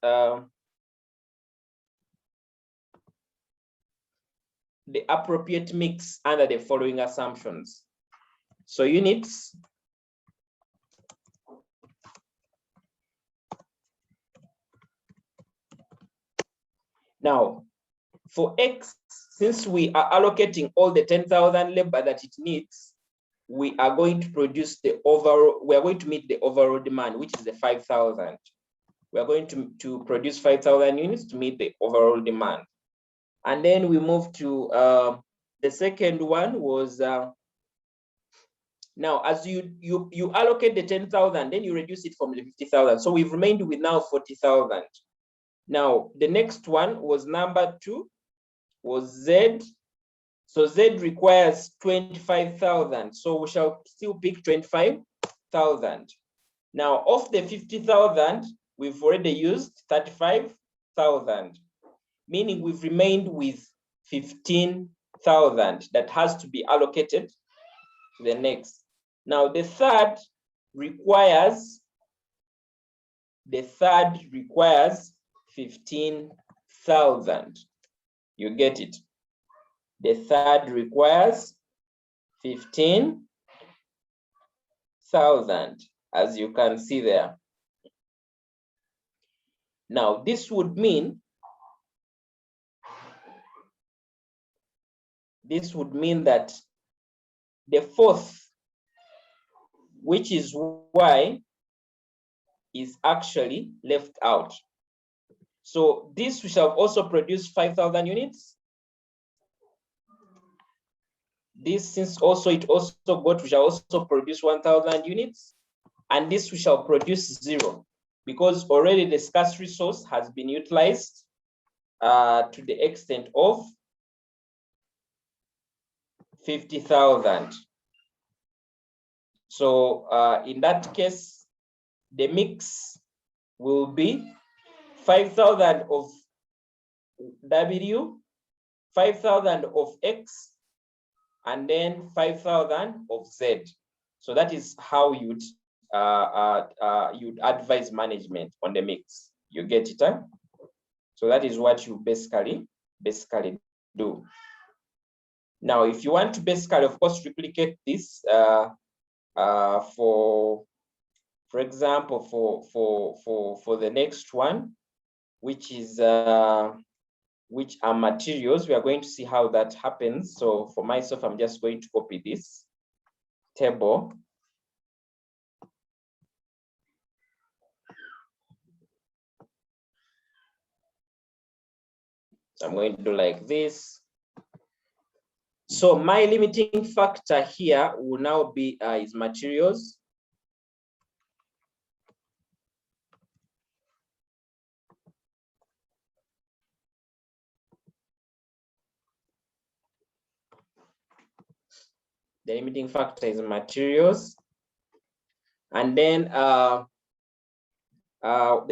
the appropriate mix under the following assumptions. So units now for X, since we are allocating all the 10,000 labor that it needs, we are going to produce the overall, we are going to meet the overall demand, which is the 5,000. We are going to produce 5,000 units to meet the overall demand. And then we move to the second one was, now as you allocate the 10,000, then you reduce it from the 50,000. So we've remained with now 40,000. Now the next one was number 2, was Z. So Z requires 25,000. So we shall still pick 25,000. Now of the 50,000, we've already used 35,000. Meaning we've remained with 15,000 that has to be allocated to the next. Now the third requires 15,000. You get it. The third requires 15,000, as you can see there. Now this would mean that the fourth, which is Y, is actually left out. So this we shall also produce 5,000 units. This, since also it also got, we shall also produce 1,000 units. And this we shall produce 0, because already the scarce resource has been utilized to the extent of 50,000. So in that case, the mix will be 5,000 of W, 5,000 of X, and then 5,000 of Z. So that is how you'd advise management on the mix. You get it, huh? So that is what you basically do. Now, if you want to basically, of course, replicate this For example, for the next one, which is which are materials, we are going to see how that happens. So for myself, I'm just going to copy this table. So I'm going to do like this. So my limiting factor here will now be is materials. The limiting factor is materials. And then the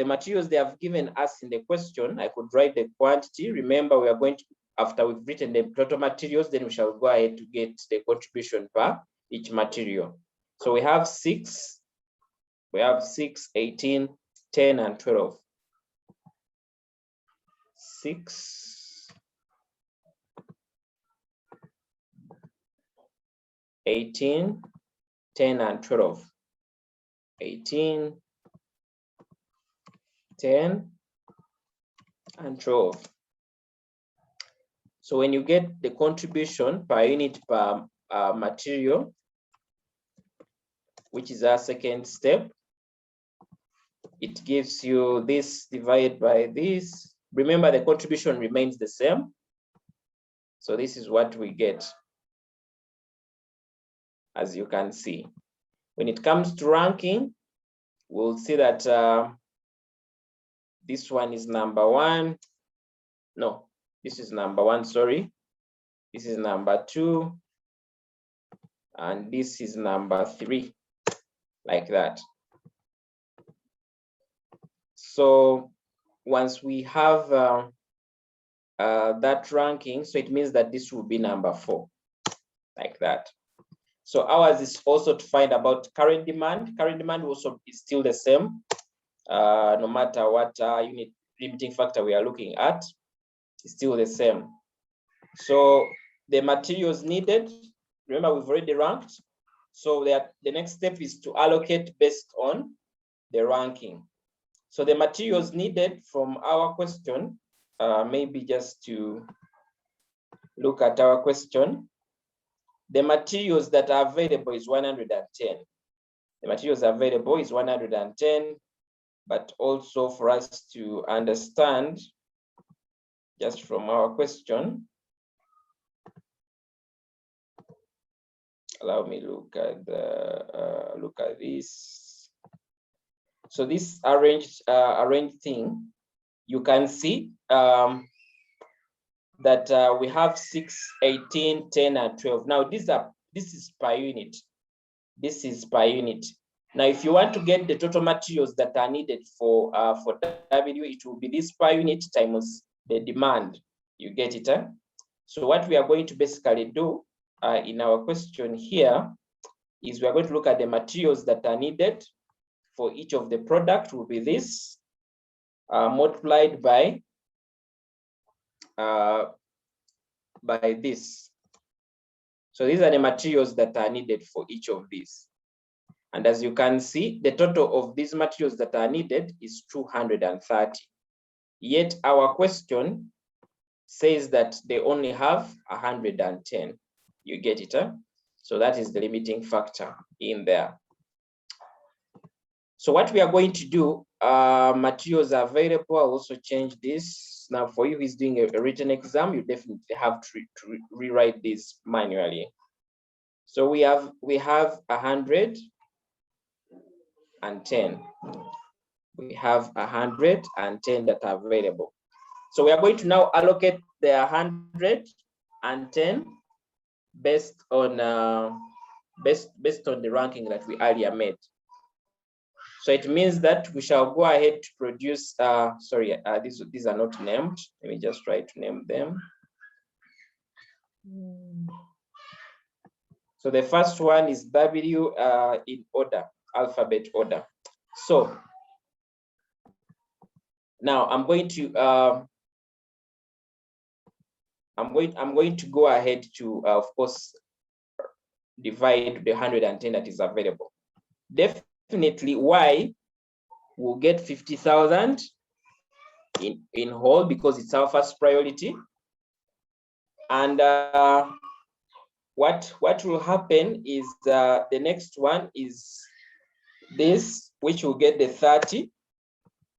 materials they have given us in the question, I could write the quantity. Remember, we are going to, after we've written the total materials, then we shall go ahead to get the contribution per each material. So we have 6, 18, 10, and 12. 6, 18, 10, and 12. 18, 10, and 12. So when you get the contribution per unit per material, which is our second step, it gives you this divided by this. Remember, the contribution remains the same. So this is what we get, as you can see. When it comes to ranking, we'll see that this one is number 1. No, this is number 1, sorry. This is number 2. And this is number 3, like that. So once we have that ranking, so it means that this will be number 4, like that. So ours is also to find about current demand. Current demand also is still the same, no matter what unit limiting factor we are looking at, it's still the same. So the materials needed, remember we've already ranked. So the next step is to allocate based on the ranking. So the materials needed from our question, maybe just to look at our question, the materials that are available is 110. The materials available is 110, but also for us to understand, just from our question, allow me look at this. So this arranged thing, you can see that we have 6, 18, 10, and 12. Now this is per unit. This is per unit. Now, if you want to get the total materials that are needed for W, it will be this per unit times the demand. You get it? Huh? So what we are going to basically do in our question here is we are going to look at the materials that are needed for each of the product will be this multiplied by this. So these are the materials that are needed for each of these. And as you can see, the total of these materials that are needed is 230. Yet our question says that they only have 110. You get it, huh? So that is the limiting factor in there. So what we are going to do, materials are available. I'll also change this. Now for you who is doing a written exam, you definitely have to rewrite this manually. So we have 110. We have 110 that are available. So we are going to now allocate the 110 based on the ranking that we earlier made. So it means that we shall go ahead to produce. These are not named. Let me just try to name them. So the first one is W in order, alphabet order. So now I'm going to go ahead to of course divide the 110 that is available. Definitely Y will get 50,000 in whole because it's our first priority. And what will happen is the next one is this, which will get the 30.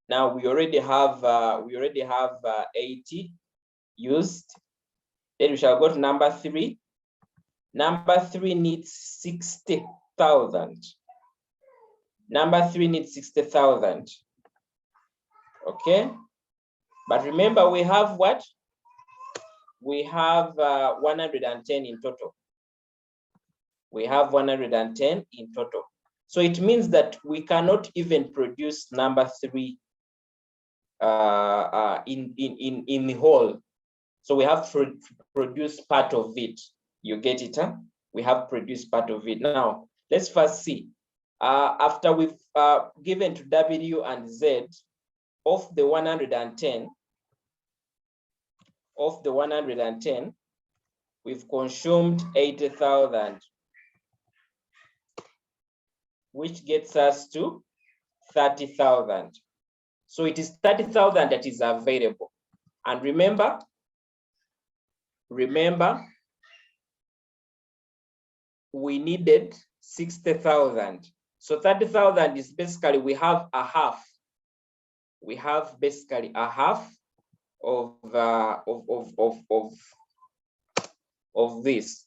Now we already have 80 used. Then we shall go to number 3. Number 3 needs 60,000. Number 3 needs 60,000. Okay, but remember we have what? We have 110 in total. We have 110 in total. So it means that we cannot even produce number 3 in the whole. So we have to produce part of it. You get it, huh? We have produced part of it. Now, let's first see. After we've given to W and Z of the 110, we've consumed 80,000, which gets us to 30,000. So it is 30,000 that is available. And remember, we needed 60,000. So 30,000 is basically, we have a half. We have basically a half of this.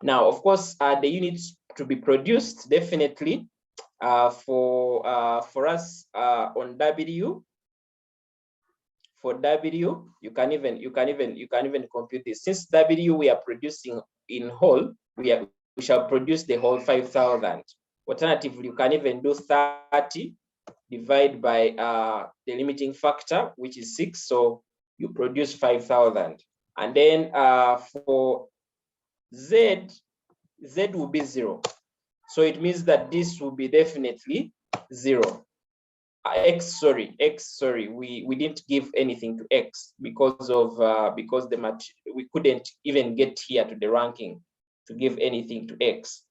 Now, of course, the units to be produced definitely for us on W. For W, you can even compute this. Since W we are producing in whole, we shall produce the whole 5,000. Alternatively, you can even do 30 divide by the limiting factor, which is 6. So you produce 5,000. And then for Z will be 0. So it means that this will be definitely 0. X, sorry, we didn't give anything to X because of we couldn't even get here to the ranking to give anything to X.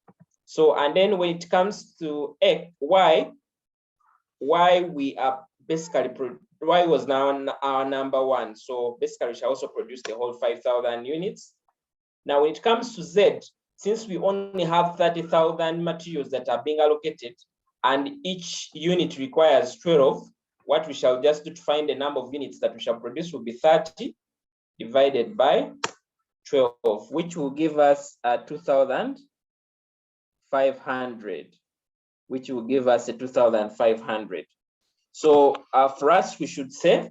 So, and then when it comes to X, Y we are basically Y was now our number 1. So basically we shall also produce the whole 5,000 units. Now when it comes to Z, since we only have 30,000 materials that are being allocated, and each unit requires 12, what we shall just do to find the number of units that we shall produce will be 30 divided by 12, which will give us 2,500, which will give us a 2,500. So for us, we should say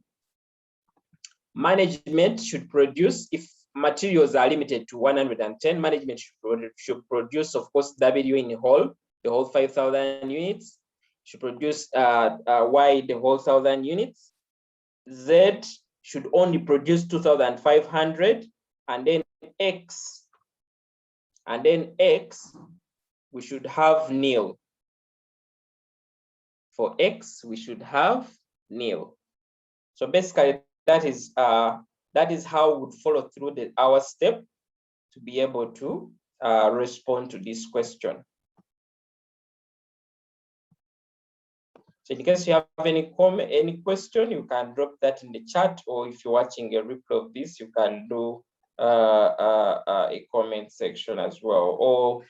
management should produce, if materials are limited to 110, management should produce, of course, W in whole, the whole 5,000 units, should produce Y the whole 1,000 units. Z should only produce 2,500, and then X, we should have nil. For X, we should have nil. So basically, that is how we would follow through our step to be able to respond to this question. So in case you have any comment, any question, you can drop that in the chat, or if you're watching a replay of this, you can do a comment section as well, or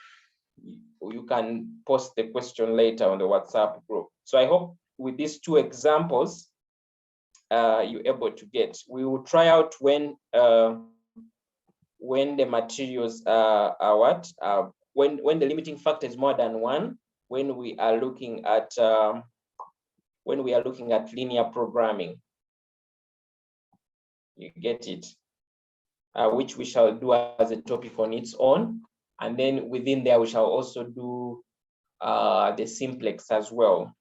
you can post the question later on the WhatsApp group. So I hope with these 2 examples, you're able to get. We will try out when the materials are what, when the limiting factor is more than 1, when we are looking at linear programming. You get it? Which we shall do as a topic on its own, and then within there we shall also do the simplex as well,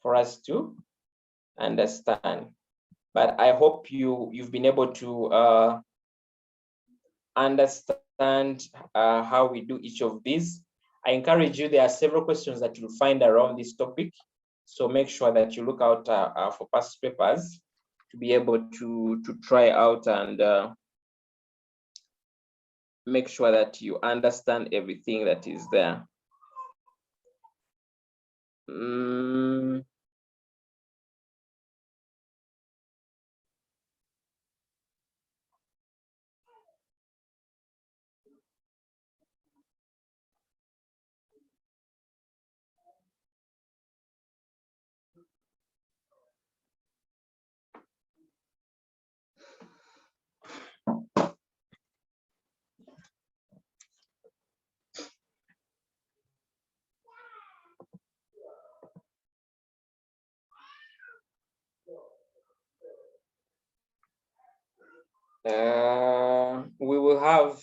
for us to understand. But I hope you've been able to understand how we do each of these. I encourage you, there are several questions that you'll find around this topic, so make sure that you look out for past papers to be able to try out and make sure that you understand everything that is there. We will have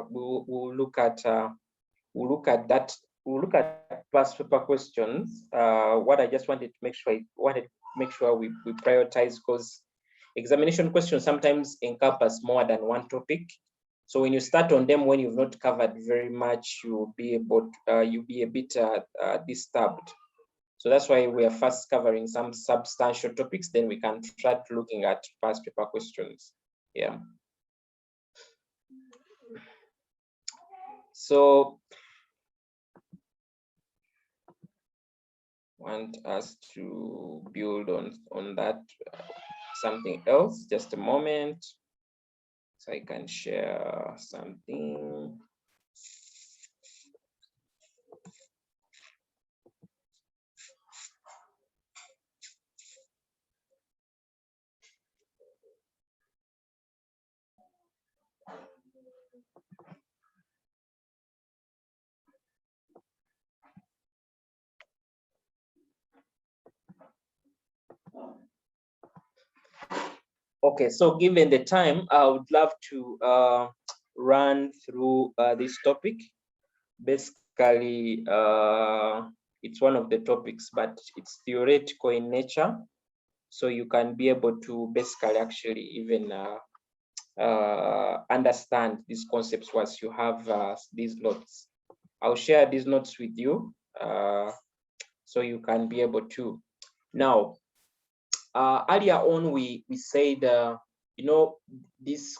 we'll look at that. We'll look at past paper questions. What I just wanted to make sure we prioritize, because examination questions sometimes encompass more than one topic. So when you start on them, when you've not covered very much, you'll be a bit disturbed. So that's why we are first covering some substantial topics, then we can start looking at past paper questions. Yeah. So want us to build on that something else. Just a moment, so I can share something. Okay, so given the time, I would love to run through this topic. Basically, it's one of the topics, but it's theoretical in nature. So you can be able to basically actually even understand these concepts once you have these notes. I'll share these notes with you so you can be able to. Now, earlier on, we said, you know, this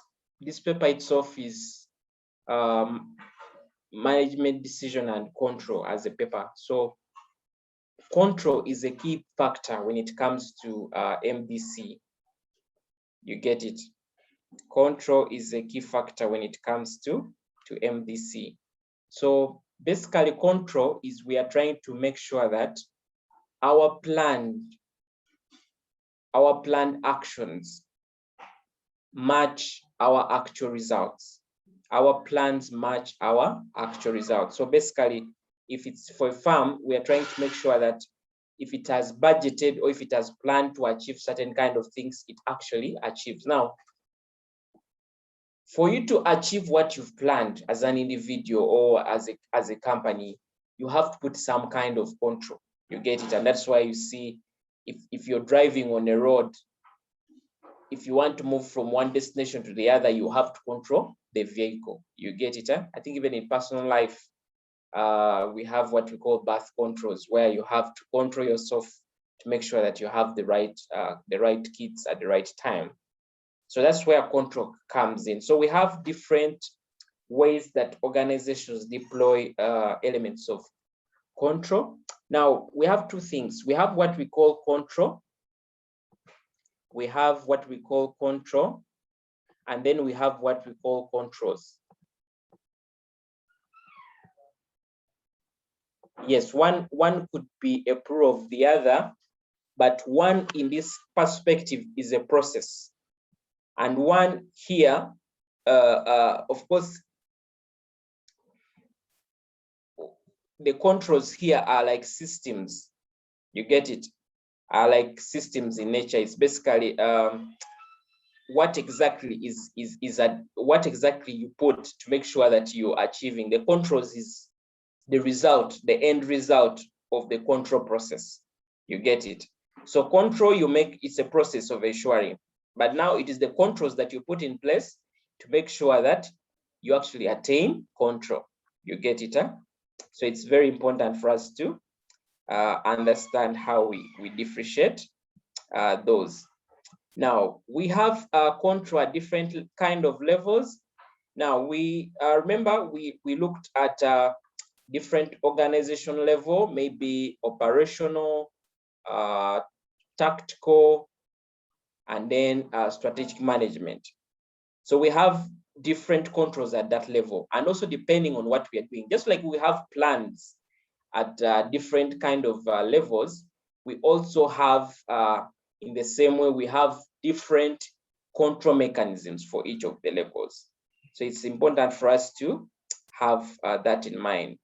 paper itself is management, decision, and control as a paper. So control is a key factor when it comes to MDC. You get it? Control is a key factor when it comes to MDC. So basically, control is we are trying to make sure that our planned actions match our actual results. Our plans match our actual results. So basically, if it's for a farm, we are trying to make sure that if it has budgeted or if it has planned to achieve certain kind of things, it actually achieves. Now, for you to achieve what you've planned as an individual or as a company, you have to put some kind of control. You get it? And that's why you see, if you're driving on a road, if you want to move from one destination to the other, you have to control the vehicle. You get it? I think even in personal life, we have what we call birth controls, where you have to control yourself to make sure that you have the right kits at the right time. So that's where control comes in. So we have different ways that organizations deploy elements of control. Now, we have two things. We have what we call control. We have what we call control, and then we have what we call controls. Yes, one could be a plural of the other, but one in this perspective is a process. And one here, of course, the controls here are like systems. You get it? Are like systems in nature. It's basically what exactly what exactly you put to make sure that you're achieving. The controls is the result, the end result of the control process. You get it? So control it's a process of ensuring, but now it is the controls that you put in place to make sure that you actually attain control. You get it? So it's very important for us to understand how we differentiate those. Now, we have control at different kind of levels. Now we remember we looked at different organization level, maybe operational, tactical, and then strategic management. So we have different controls at that level, and also depending on what we are doing. Just like we have plans at different kind of levels, we also have, in the same way, we have different control mechanisms for each of the levels. So it's important for us to have that in mind.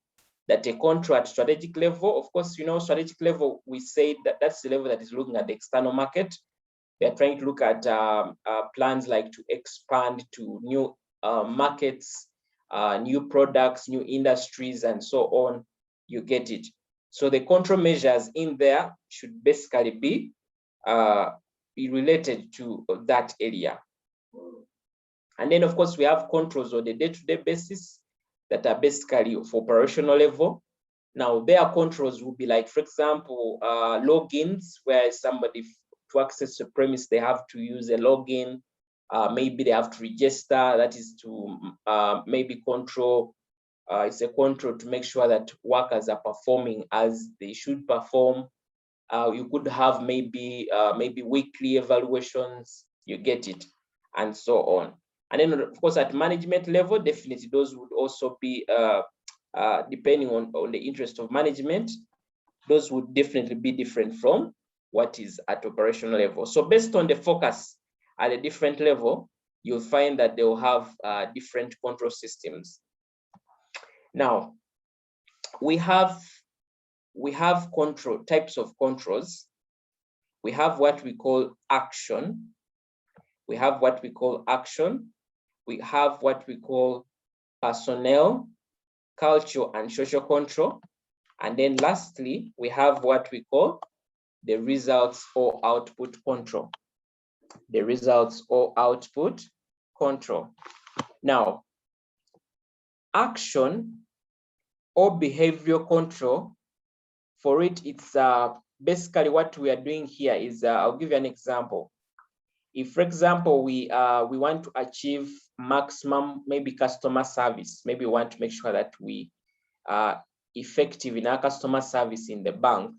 That a control at strategic level, of course, strategic level, we say that that's the level that is looking at the external market. We are trying to look at plans like to expand to new markets, new products, new industries, and so on. You get it. So the control measures in there should basically be related to that area. And then, of course, we have controls on the day-to-day basis that are basically for operational level. Now, their controls will be like, for example, logins, where somebody to access the premise, they have to use a login. Maybe they have to register. That is to maybe control. It's a control to make sure that workers are performing as they should perform. You could have maybe weekly evaluations. You get it, and so on. And then, of course, at management level, definitely those would also be depending on the interest of management. Those would definitely be different from what is at operational level. So based on the focus at a different level, you'll find that they will have different control systems. Now, we have control types of controls. We have what we call action. We have what we call action. We have what we call personnel, culture, and social control. And then lastly, we have what we call the results or output control. The results or output control. Now, action or behavioral control, for it, it's basically what we are doing here is, I'll give you an example. If, for example, we want to achieve maximum maybe customer service, maybe we want to make sure that we are effective in our customer service in the bank,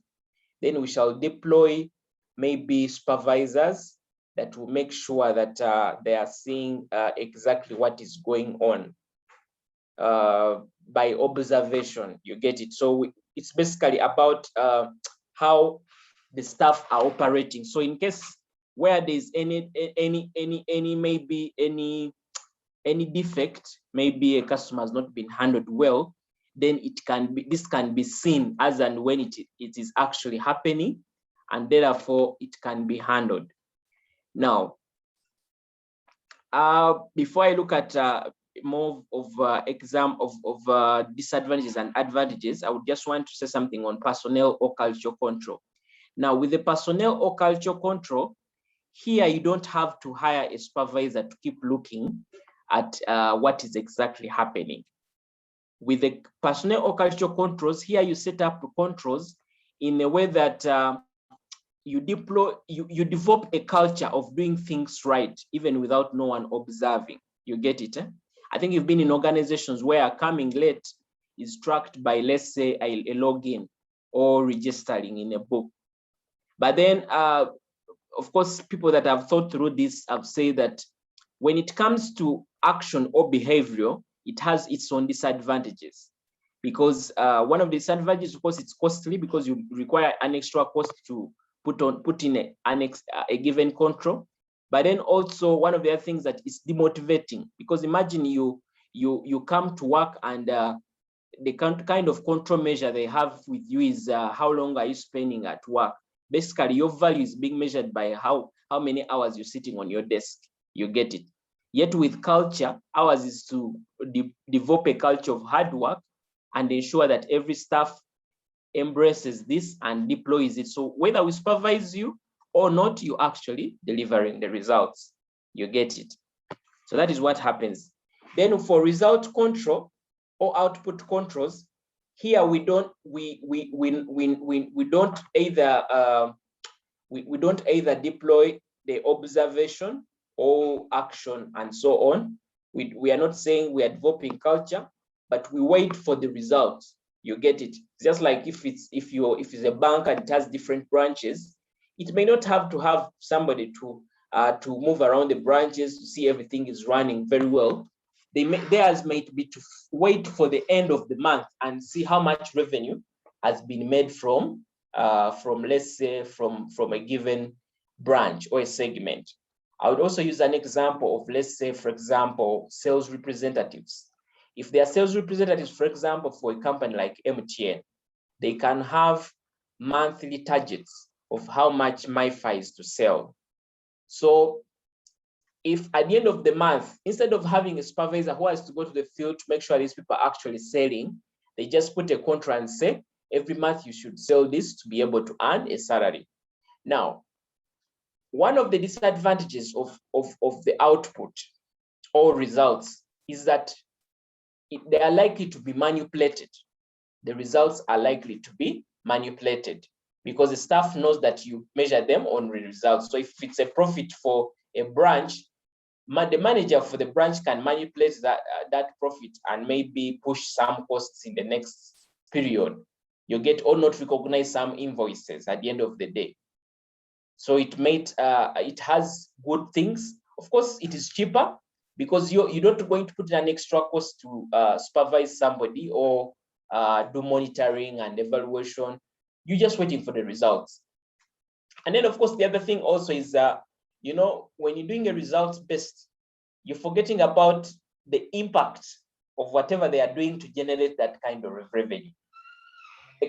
then we shall deploy maybe supervisors that will make sure that they are seeing exactly what is going on by observation. You get it? So it's basically about how the staff are operating. So in case where there's any defect, maybe a customer has not been handled well, then this can be seen as and when it is actually happening, and therefore it can be handled. Now, before I look at more of disadvantages and advantages, I would just want to say something on personnel or culture control. Now, with the personnel or culture control, here you don't have to hire a supervisor to keep looking at what is exactly happening. With the personnel or culture controls, here you set up controls in a way that you develop a culture of doing things right, even without no one observing. You get it? I think you've been in organizations where coming late is tracked by, let's say, a login or registering in a book. But then, of course, people that have thought through this have said that when it comes to action or behavior, it has its own disadvantages. Because one of the disadvantages, of course, it's costly because you require an extra cost to put in a given control. But then also one of the other things that is demotivating, because imagine you come to work and the kind of control measure they have with you is how long are you spending at work. Basically, your value is being measured by how many hours you're sitting on your desk. You get it? Yet with culture, ours is to develop a culture of hard work and ensure that every staff embraces this and deploys it. So whether we supervise you or not, you actually delivering the results. You get it? So that is what happens. Then for result control or output controls, here we don't either deploy the observation or action and so on. We are not saying we are developing culture, but we wait for the results. You get it? Just like if it's a bank and it has different branches, it may not have to have somebody to move around the branches to see everything is running very well. Theirs may be to wait for the end of the month and see how much revenue has been made from let's say from a given branch or a segment. I would also use an example of, let's say, for example, sales representatives. If they are sales representatives, for example, for a company like MTN, they can have monthly targets of how much MiFi is to sell. So if at the end of the month, instead of having a supervisor who has to go to the field to make sure these people are actually selling, they just put a contract and say, every month you should sell this to be able to earn a salary. Now, one of the disadvantages of the output or results is that they are likely to be manipulated. The results are likely to be manipulated because the staff knows that you measure them on the results. So if it's a profit for a branch, the manager for the branch can manipulate that profit and maybe push some costs in the next period. You get or not recognize some invoices at the end of the day. So it has good things. Of course, it is cheaper because you're not going to put in an extra cost to supervise somebody or do monitoring and evaluation. You're just waiting for the results. And then, of course, the other thing also is when you're doing a results-based, you're forgetting about the impact of whatever they are doing to generate that kind of revenue. A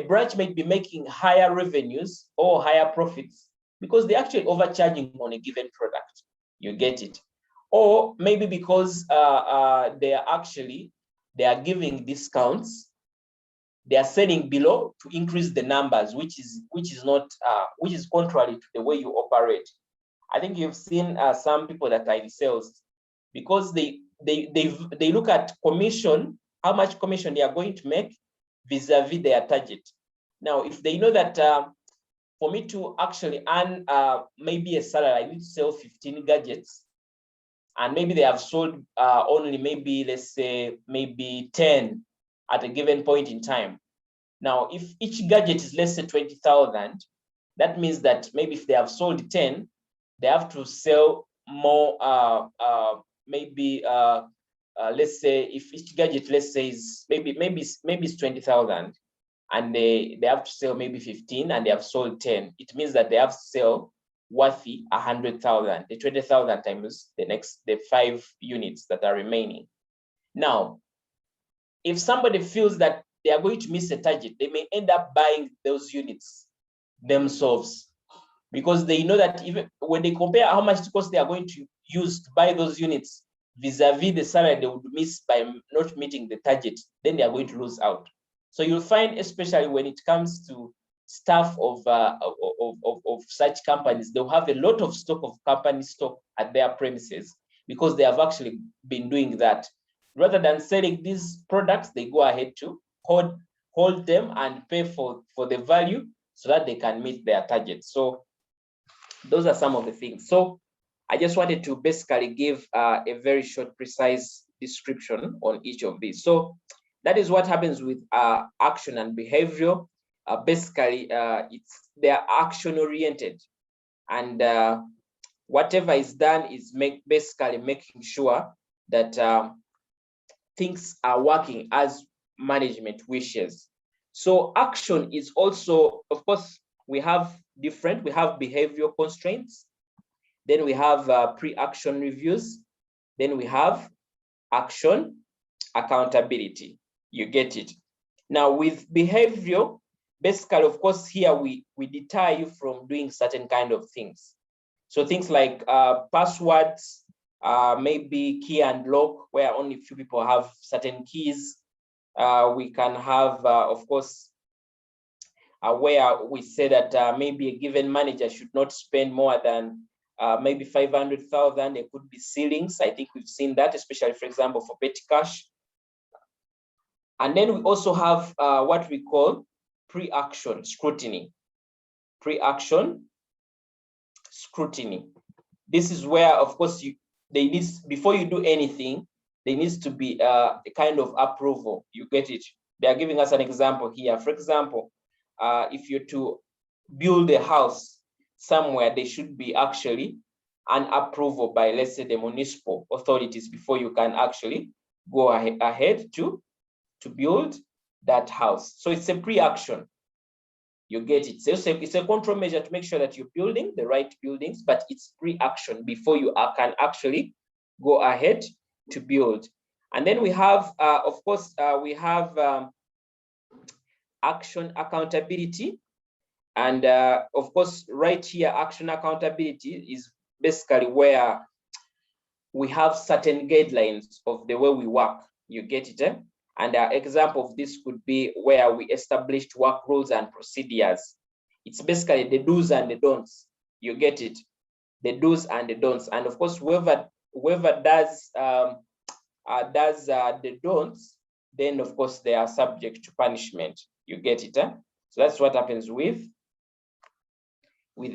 branch may be making higher revenues or higher profits because they're actually overcharging on a given product. You get it? Or maybe because they are giving discounts, they are selling below to increase the numbers, which is contrary to the way you operate. I think you've seen some people that are in sales because they look at commission, how much commission they are going to make vis-a-vis their target. Now, if they know that for me to actually earn maybe a salary, I need to sell 15 gadgets, and maybe they have sold only maybe, let's say, maybe 10 at a given point in time. Now, if each gadget is less than 20,000, that means that maybe if they have sold 10, they have to sell more, let's say if each gadget, let's say, is maybe it's 20,000 and they have to sell maybe 15 and they have sold 10. It means that they have to sell worthy 100,000, the 20,000 times the 5 units that are remaining. Now, if somebody feels that they are going to miss a target, they may end up buying those units themselves because they know that even when they compare how much cost they are going to use to buy those units vis-a-vis the salary they would miss by not meeting the target, then they are going to lose out. So you'll find, especially when it comes to staff of such companies, they'll have a lot of stock of company stock at their premises because they have actually been doing that. Rather than selling these products, they go ahead to hold them and pay for the value so that they can meet their targets. So those are some of the things. So I just wanted to basically give a very short, precise description on each of these. So that is what happens with action and behavior. Basically, they're action oriented, and whatever is done is basically making sure that things are working as management wishes. So action is also, of course, we have behavior constraints, then we have pre-action reviews, then we have action accountability. You get it? Now with behavior, basically, of course, here we deter you from doing certain kind of things. So things like passwords, maybe key and lock, where only few people have certain keys. We can have, of course, where we say that maybe a given manager should not spend more than maybe 500,000. There could be ceilings. I think we've seen that, especially, for example, for petty cash. And then we also have what we call pre-action scrutiny. Pre-action scrutiny. This is where, of course, before you do anything, there needs to be a kind of approval. You get it? They are giving us an example here. For example, if you're to build a house somewhere, there should be actually an approval by, let's say, the municipal authorities before you can actually go ahead to build that house. So it's a pre-action. You get it? So it's a control measure to make sure that you're building the right buildings, but it's pre-action before you can actually go ahead to build. And then we have, of course, we have action accountability. And of course, right here, action accountability is basically where we have certain guidelines of the way we work. You get it? Eh? And an example of this could be where we established work rules and procedures. It's basically the do's and the don'ts. You get it? The do's and the don'ts. And of course, whoever does the don'ts, then of course they are subject to punishment. You get it? Eh? So that's what happens with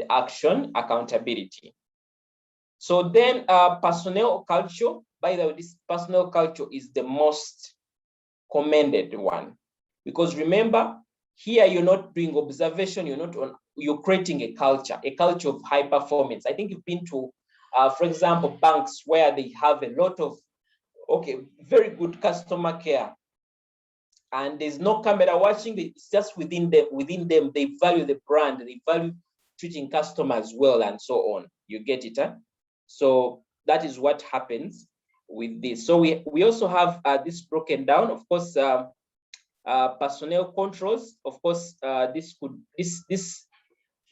action accountability. So then personnel culture. By the way, this personnel culture is the most commended one, because remember, here you're not doing observation, you're creating a culture of high performance. I think you've been to, for example, banks where they have a lot of, very good customer care, and there's no camera watching. It's just within them, they value the brand, they value treating customers well, and so on. You get it? Huh? So that is what happens with this. So we also have this broken down. Of course, personnel controls. Of course, this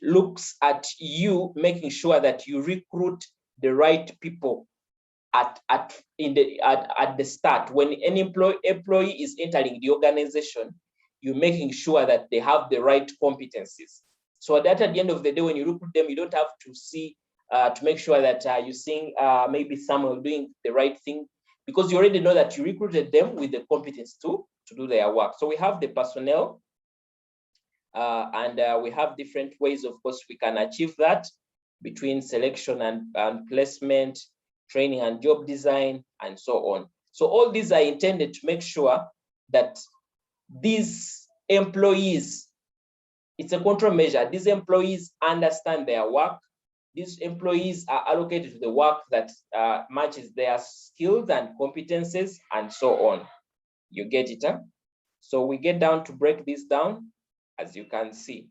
looks at you making sure that you recruit the right people at the start. When an employee is entering the organization, you're making sure that they have the right competencies. So that at the end of the day, when you recruit them, you don't have to see to make sure that you're seeing maybe someone doing the right thing, because you already know that you recruited them with the competence to do their work. So we have the personnel, and we have different ways, of course, we can achieve that, between selection and placement, training and job design, and so on. So all these are intended to make sure that these employees, it's a control measure, these employees understand their work. These employees are allocated to the work that matches their skills and competences, and so on. You get it? Huh? So we get down to break this down, as you can see.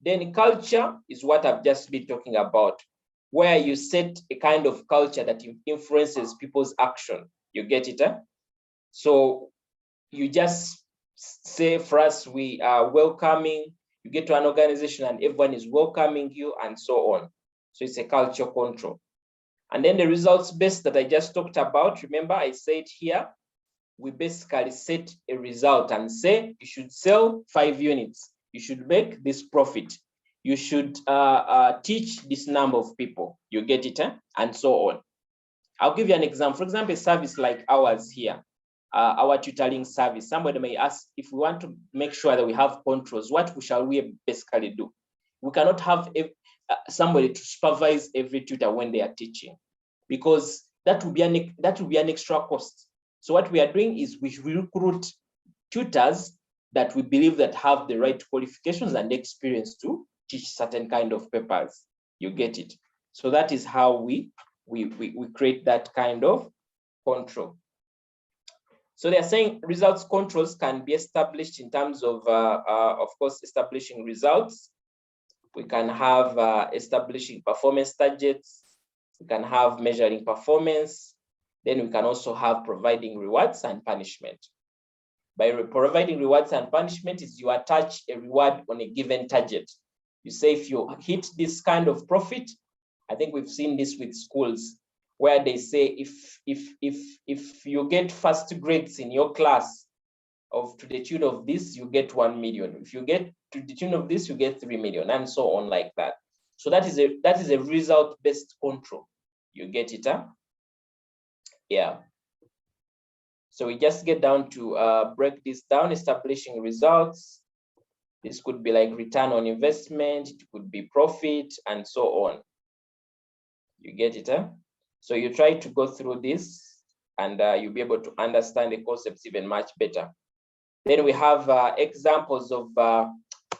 Then culture is what I've just been talking about, where you set a kind of culture that influences people's action. You get it? Huh? So you just say, for us, we are welcoming. You get to an organization and everyone is welcoming you, and so on. So it's a culture control. And then the results based that I just talked about, remember I said here, we basically set a result and say you should sell 5 units, you should make this profit, you should teach this number of people. You get it? Eh? And so on. I'll give you an example. For example, a service like ours here, our tutoring service. Somebody may ask, if we want to make sure that we have controls, what shall we basically do? We cannot have somebody to supervise every tutor when they are teaching, because that will be an extra cost. So what we are doing is we recruit tutors that we believe that have the right qualifications and experience to teach certain kind of papers. You get it? So that is how we create that kind of control. So they are saying results controls can be established in terms of course, establishing results. We can have establishing performance targets. We can have measuring performance. Then we can also have providing rewards and punishment. By providing rewards and punishment is you attach a reward on a given target. You say, if you hit this kind of profit, I think we've seen this with schools, where they say if you get first grades in your class to the tune of this, you get 1 million. If you get to the tune of this, you get 3 million, and so on like that. So that is a result-based control. You get it? Huh? Yeah. So we just get down to break this down, establishing results. This could be like return on investment, it could be profit, and so on. You get it? Huh? So you try to go through this and you'll be able to understand the concepts even much better. Then we have examples of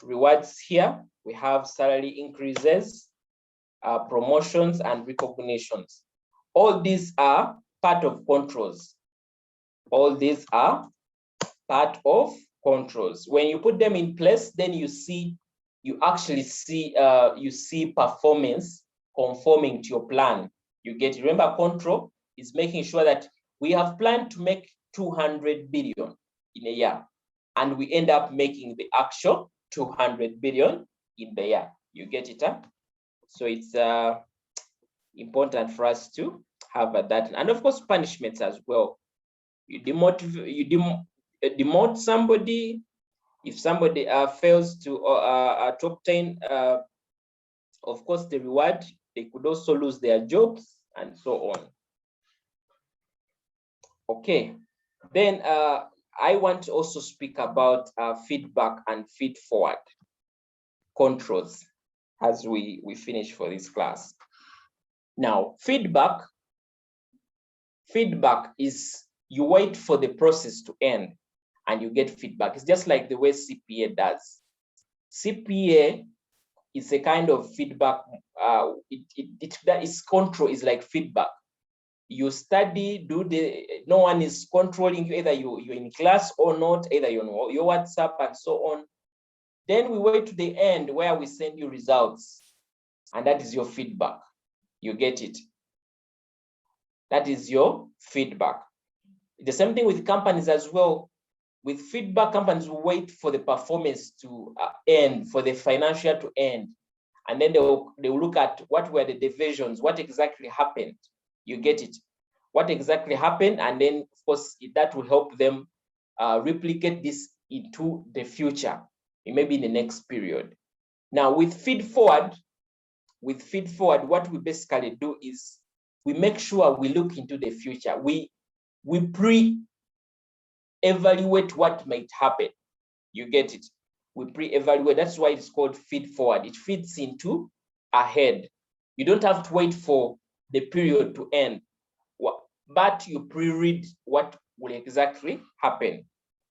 rewards here. We have salary increases, promotions, and recognitions. All these are part of controls. All these are part of controls. When you put them in place, then you actually see performance conforming to your plan. You get it. Remember, control is making sure that we have planned to make 200 billion in a year, and we end up making the actual 200 billion in the year. You get it, huh? So it's important for us to have that. And of course, punishments as well. You demote somebody. If somebody fails to obtain, of course, the reward, they could also lose their jobs and so on. Okay, then I want to also speak about feedback and feed forward controls as we finish for this class. Now, feedback is you wait for the process to end and you get feedback. It's just like the way CPA does. CPA is a kind of feedback. That is control is like feedback. You study, no one is controlling you, either you're in class or not, either you're on your WhatsApp and so on. Then we wait to the end where we send you results, and that is your feedback. You get it? That is your feedback. The same thing with companies as well. With feedback, companies will wait for the performance to end, for the financial to end, and then they will look at what were the divisions, what exactly happened. You get it? What exactly happened, and then of course that will help them replicate this into the future, maybe in the next period. Now with feed forward, what we basically do is we make sure we look into the future. We pre-evaluate what might happen. You get it? We pre-evaluate. That's why it's called feed forward. It feeds into ahead. You don't have to wait for the period to end, but you pre-read what will exactly happen.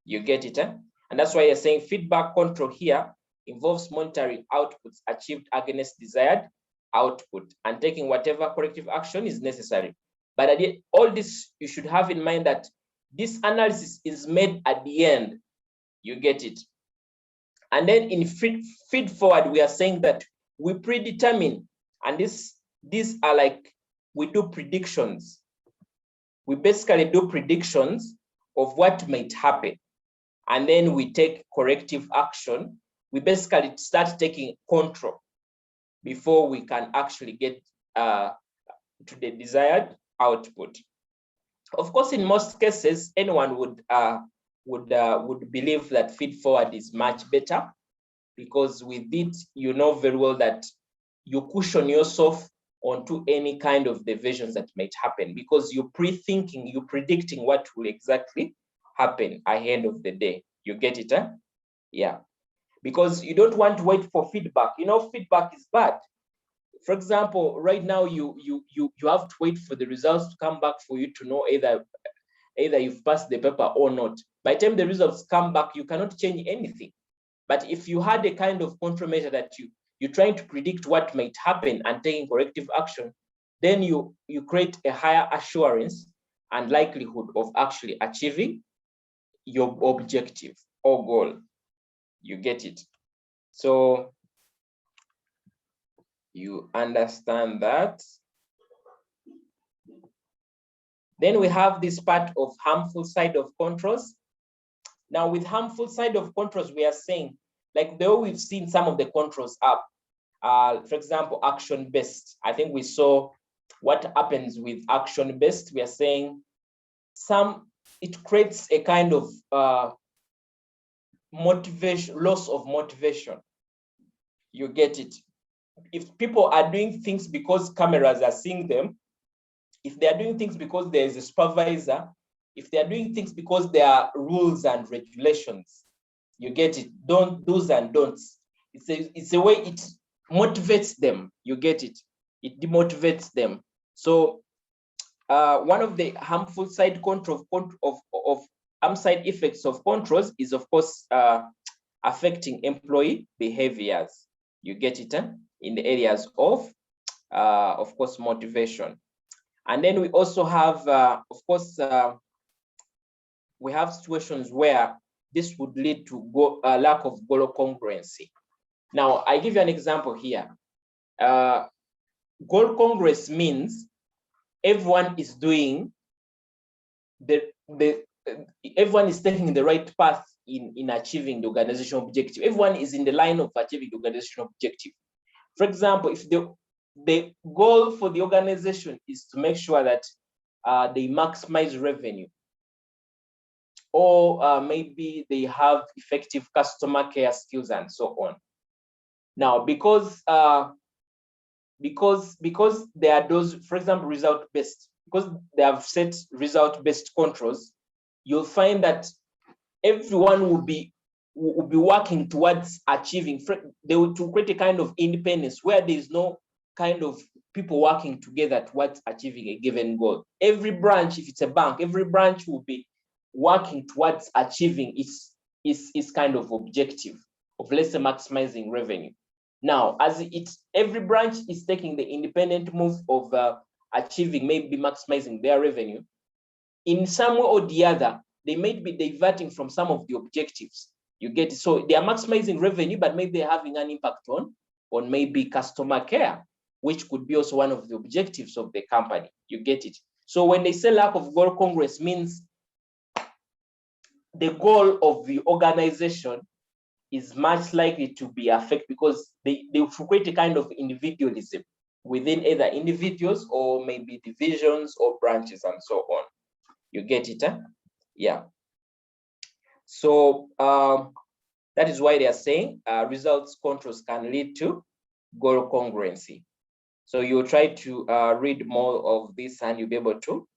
You get it? And that's why you're saying feedback control here involves monitoring outputs achieved against desired output and taking whatever corrective action is necessary. But all this, you should have in mind that this analysis is made at the end. You get it? And then in feed forward, we are saying that we predetermine, and these are like, we do predictions. We basically do predictions of what might happen, and then we take corrective action. We basically start taking control before we can actually get to the desired output. Of course, in most cases, anyone would believe that feed forward is much better, because with it, you know very well that you cushion yourself onto any kind of divisions that might happen, because you're pre-thinking, you're predicting what will exactly happen ahead of the day. You get it, huh? Yeah. Because you don't want to wait for feedback. You know, feedback is bad. For example, right now you have to wait for the results to come back for you to know either you've passed the paper or not. By the time the results come back, you cannot change anything. But if you had a kind of control measure that you're trying to predict what might happen and taking corrective action, then you create a higher assurance and likelihood of actually achieving your objective or goal. You get it? So you understand that. Then we have this part of harmful side of controls. Now with harmful side of controls, we are saying, like the way we've seen some of the controls up, for example, action-based. I think we saw what happens with action-based. We are saying it creates a kind of motivation, loss of motivation. You get it? If people are doing things because cameras are seeing them, if they are doing things because there is a supervisor, if they are doing things because there are rules and regulations, you get it? Do's and don'ts. It's a way it motivates them. You get it? It demotivates them. So one of the harmful side side effects of controls is, of course, affecting employee behaviors. You get it, in the areas of course, motivation. And then we also have, of course, we have situations where this would lead to lack of goal congruency. Now, I give you an example here. Goal congruence means everyone is doing everyone is taking the right path in achieving the organizational objective. Everyone is in the line of achieving the organizational objective. For example, if the goal for the organization is to make sure that they maximize revenue, or maybe they have effective customer care skills and so on. Now, because they are those, for example, result-based, because they have set result-based controls, you'll find that everyone will be working towards achieving. They will to create a kind of independence where there is no kind of people working together towards achieving a given goal. Every branch, if it's a bank, every branch will be working towards achieving its kind of objective of, let's say, maximizing revenue. Now, as every branch is taking the independent move of achieving, maybe maximizing their revenue, in some way or the other, they may be diverting from some of the objectives. You get it? So they are maximizing revenue, but maybe they're having an impact on maybe customer care, which could be also one of the objectives of the company. You get it? So when they say lack of goal congruence, means the goal of the organization is much likely to be affected, because they create a kind of individualism within either individuals or maybe divisions or branches and so on. You get it? Yeah. So that is why they are saying results controls can lead to goal congruency. So you'll try to read more of this and you'll be able to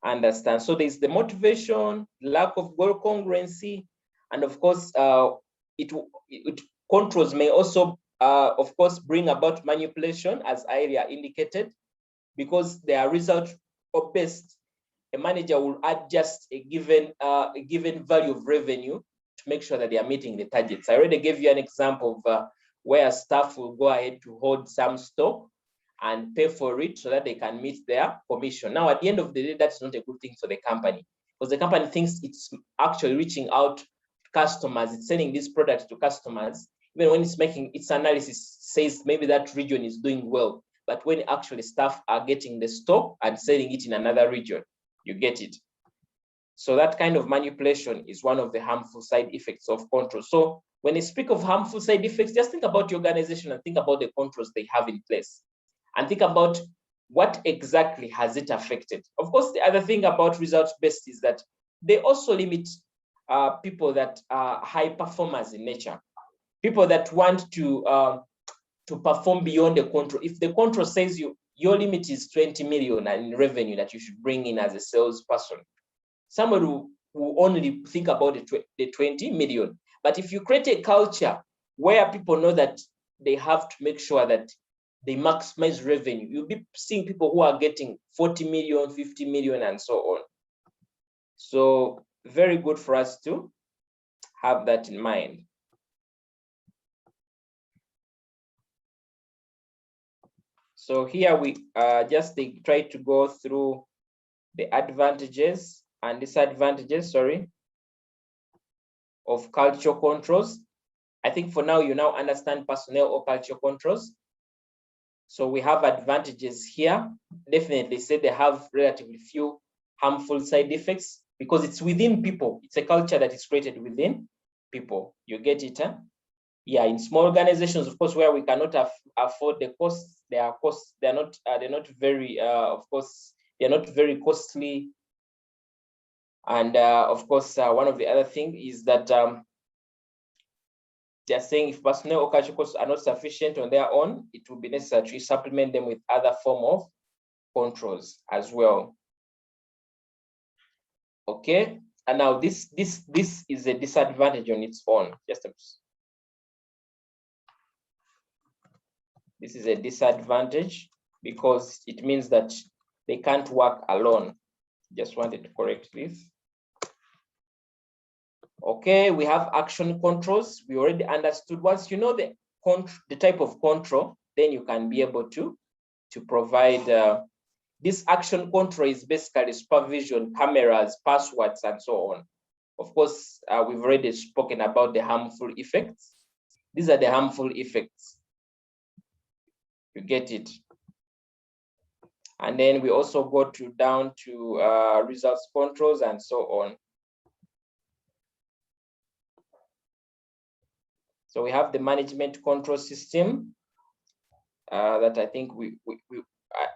understand. So there's the motivation, lack of goal congruency, and of course, controls may also, of course, bring about manipulation, as I indicated, because they are result-based. A manager will adjust a given value of revenue to make sure that they are meeting the targets. I already gave you an example of where staff will go ahead to hold some stock and pay for it so that they can meet their commission. Now, at the end of the day, that's not a good thing for the company, because the company thinks it's actually reaching out to customers, it's selling these products to customers. Even when it's making its analysis, says maybe that region is doing well, but when actually staff are getting the stock and selling it in another region, you get it. So that kind of manipulation is one of the harmful side effects of control. So when I speak of harmful side effects, just think about your organization and think about the controls they have in place, and think about what exactly has it affected. Of course, the other thing about results-based is that they also limit people that are high performers in nature, people that want to perform beyond the control. If the control says your limit is 20 million in revenue that you should bring in as a salesperson, somebody will only think about the 20 million. But if you create a culture where people know that they have to make sure that they maximize revenue, you'll be seeing people who are getting 40 million, 50 million, and so on. So very good for us to have that in mind. So here we just try to go through the advantages and disadvantages, of cultural controls. I think for now, you now understand personnel or cultural controls. So we have advantages here. Definitely say they have relatively few harmful side effects because it's within people. It's a culture that is created within people. You get it? Huh? Yeah, in small organizations, of course, where we cannot afford the costs, they're not very, of course, they're not very costly. And of course, one of the other things is that they're saying if personnel or cultural costs are not sufficient on their own, it will be necessary to supplement them with other form of controls as well. Okay, and now this is a disadvantage on its own. This is a disadvantage because it means that they can't work alone. Just wanted to correct this. Okay, we have action controls. We already understood. Once you know the type of control, then you can be able to provide this action control is basically supervision, cameras, passwords, and so on. Of course, we've already spoken about the harmful effects. These are the harmful effects. You get it. And then we also go down to results controls and so on. So we have the management control system that I think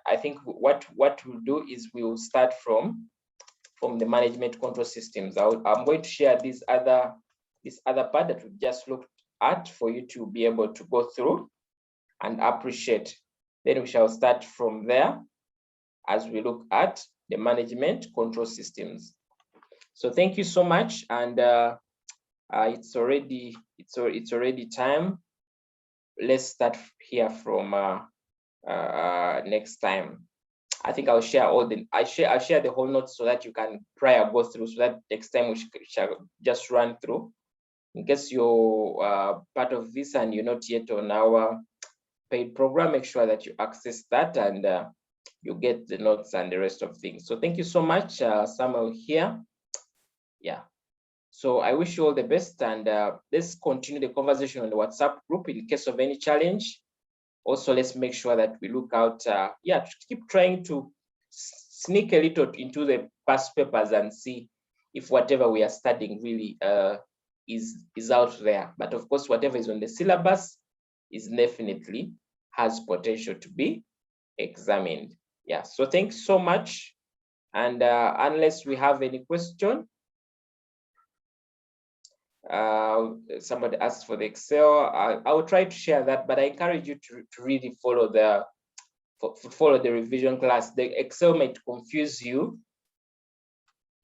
I think what we'll do is we will start from the management control systems. I'm going to share this other part that we just looked at for you to be able to go through and appreciate. Then we shall start from there as we look at the management control systems. So thank you so much, and it's already time. Let's start here from next time. I think I'll share I'll share the whole notes so that you can prior go through, so that next time we shall just run through. In case you're part of this and you're not yet on our paid program, make sure that you access that and you get the notes and the rest of things. So thank you so much, Samuel here. Yeah. So I wish you all the best, and let's continue the conversation on the WhatsApp group in case of any challenge. Also, let's make sure that we look out, to keep trying to sneak a little into the past papers and see if whatever we are studying really is out there. But of course, whatever is on the syllabus is definitely has potential to be examined. Yeah, so thanks so much. And unless we have any question, somebody asked for the Excel. I will try to share that, but I encourage you to really follow the revision class. The Excel might confuse you,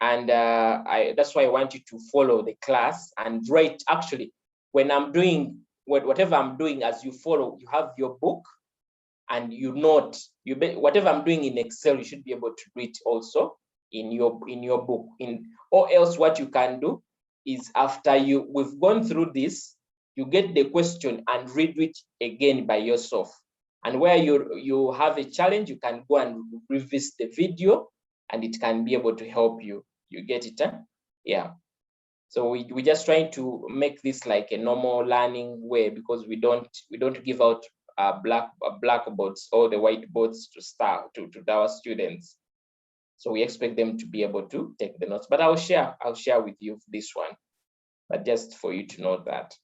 and that's why I want you to follow the class and write. Actually, when I'm doing whatever I'm doing, as you follow, you have your book, and you note. Whatever I'm doing in Excel, you should be able to do it also in your book. Or else, what you can do is after we've gone through this, you get the question and read it again by yourself. And where you have a challenge, you can go and revisit the video, and it can be able to help you. You get it? Huh? Yeah. So we're just trying to make this like a normal learning way, because we don't give out blackboards or the whiteboards to our students. So we expect them to be able to take the notes. But I'll share with you this one, but just for you to know that.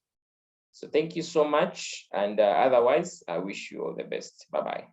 So thank you so much. And otherwise, I wish you all the best. Bye-bye.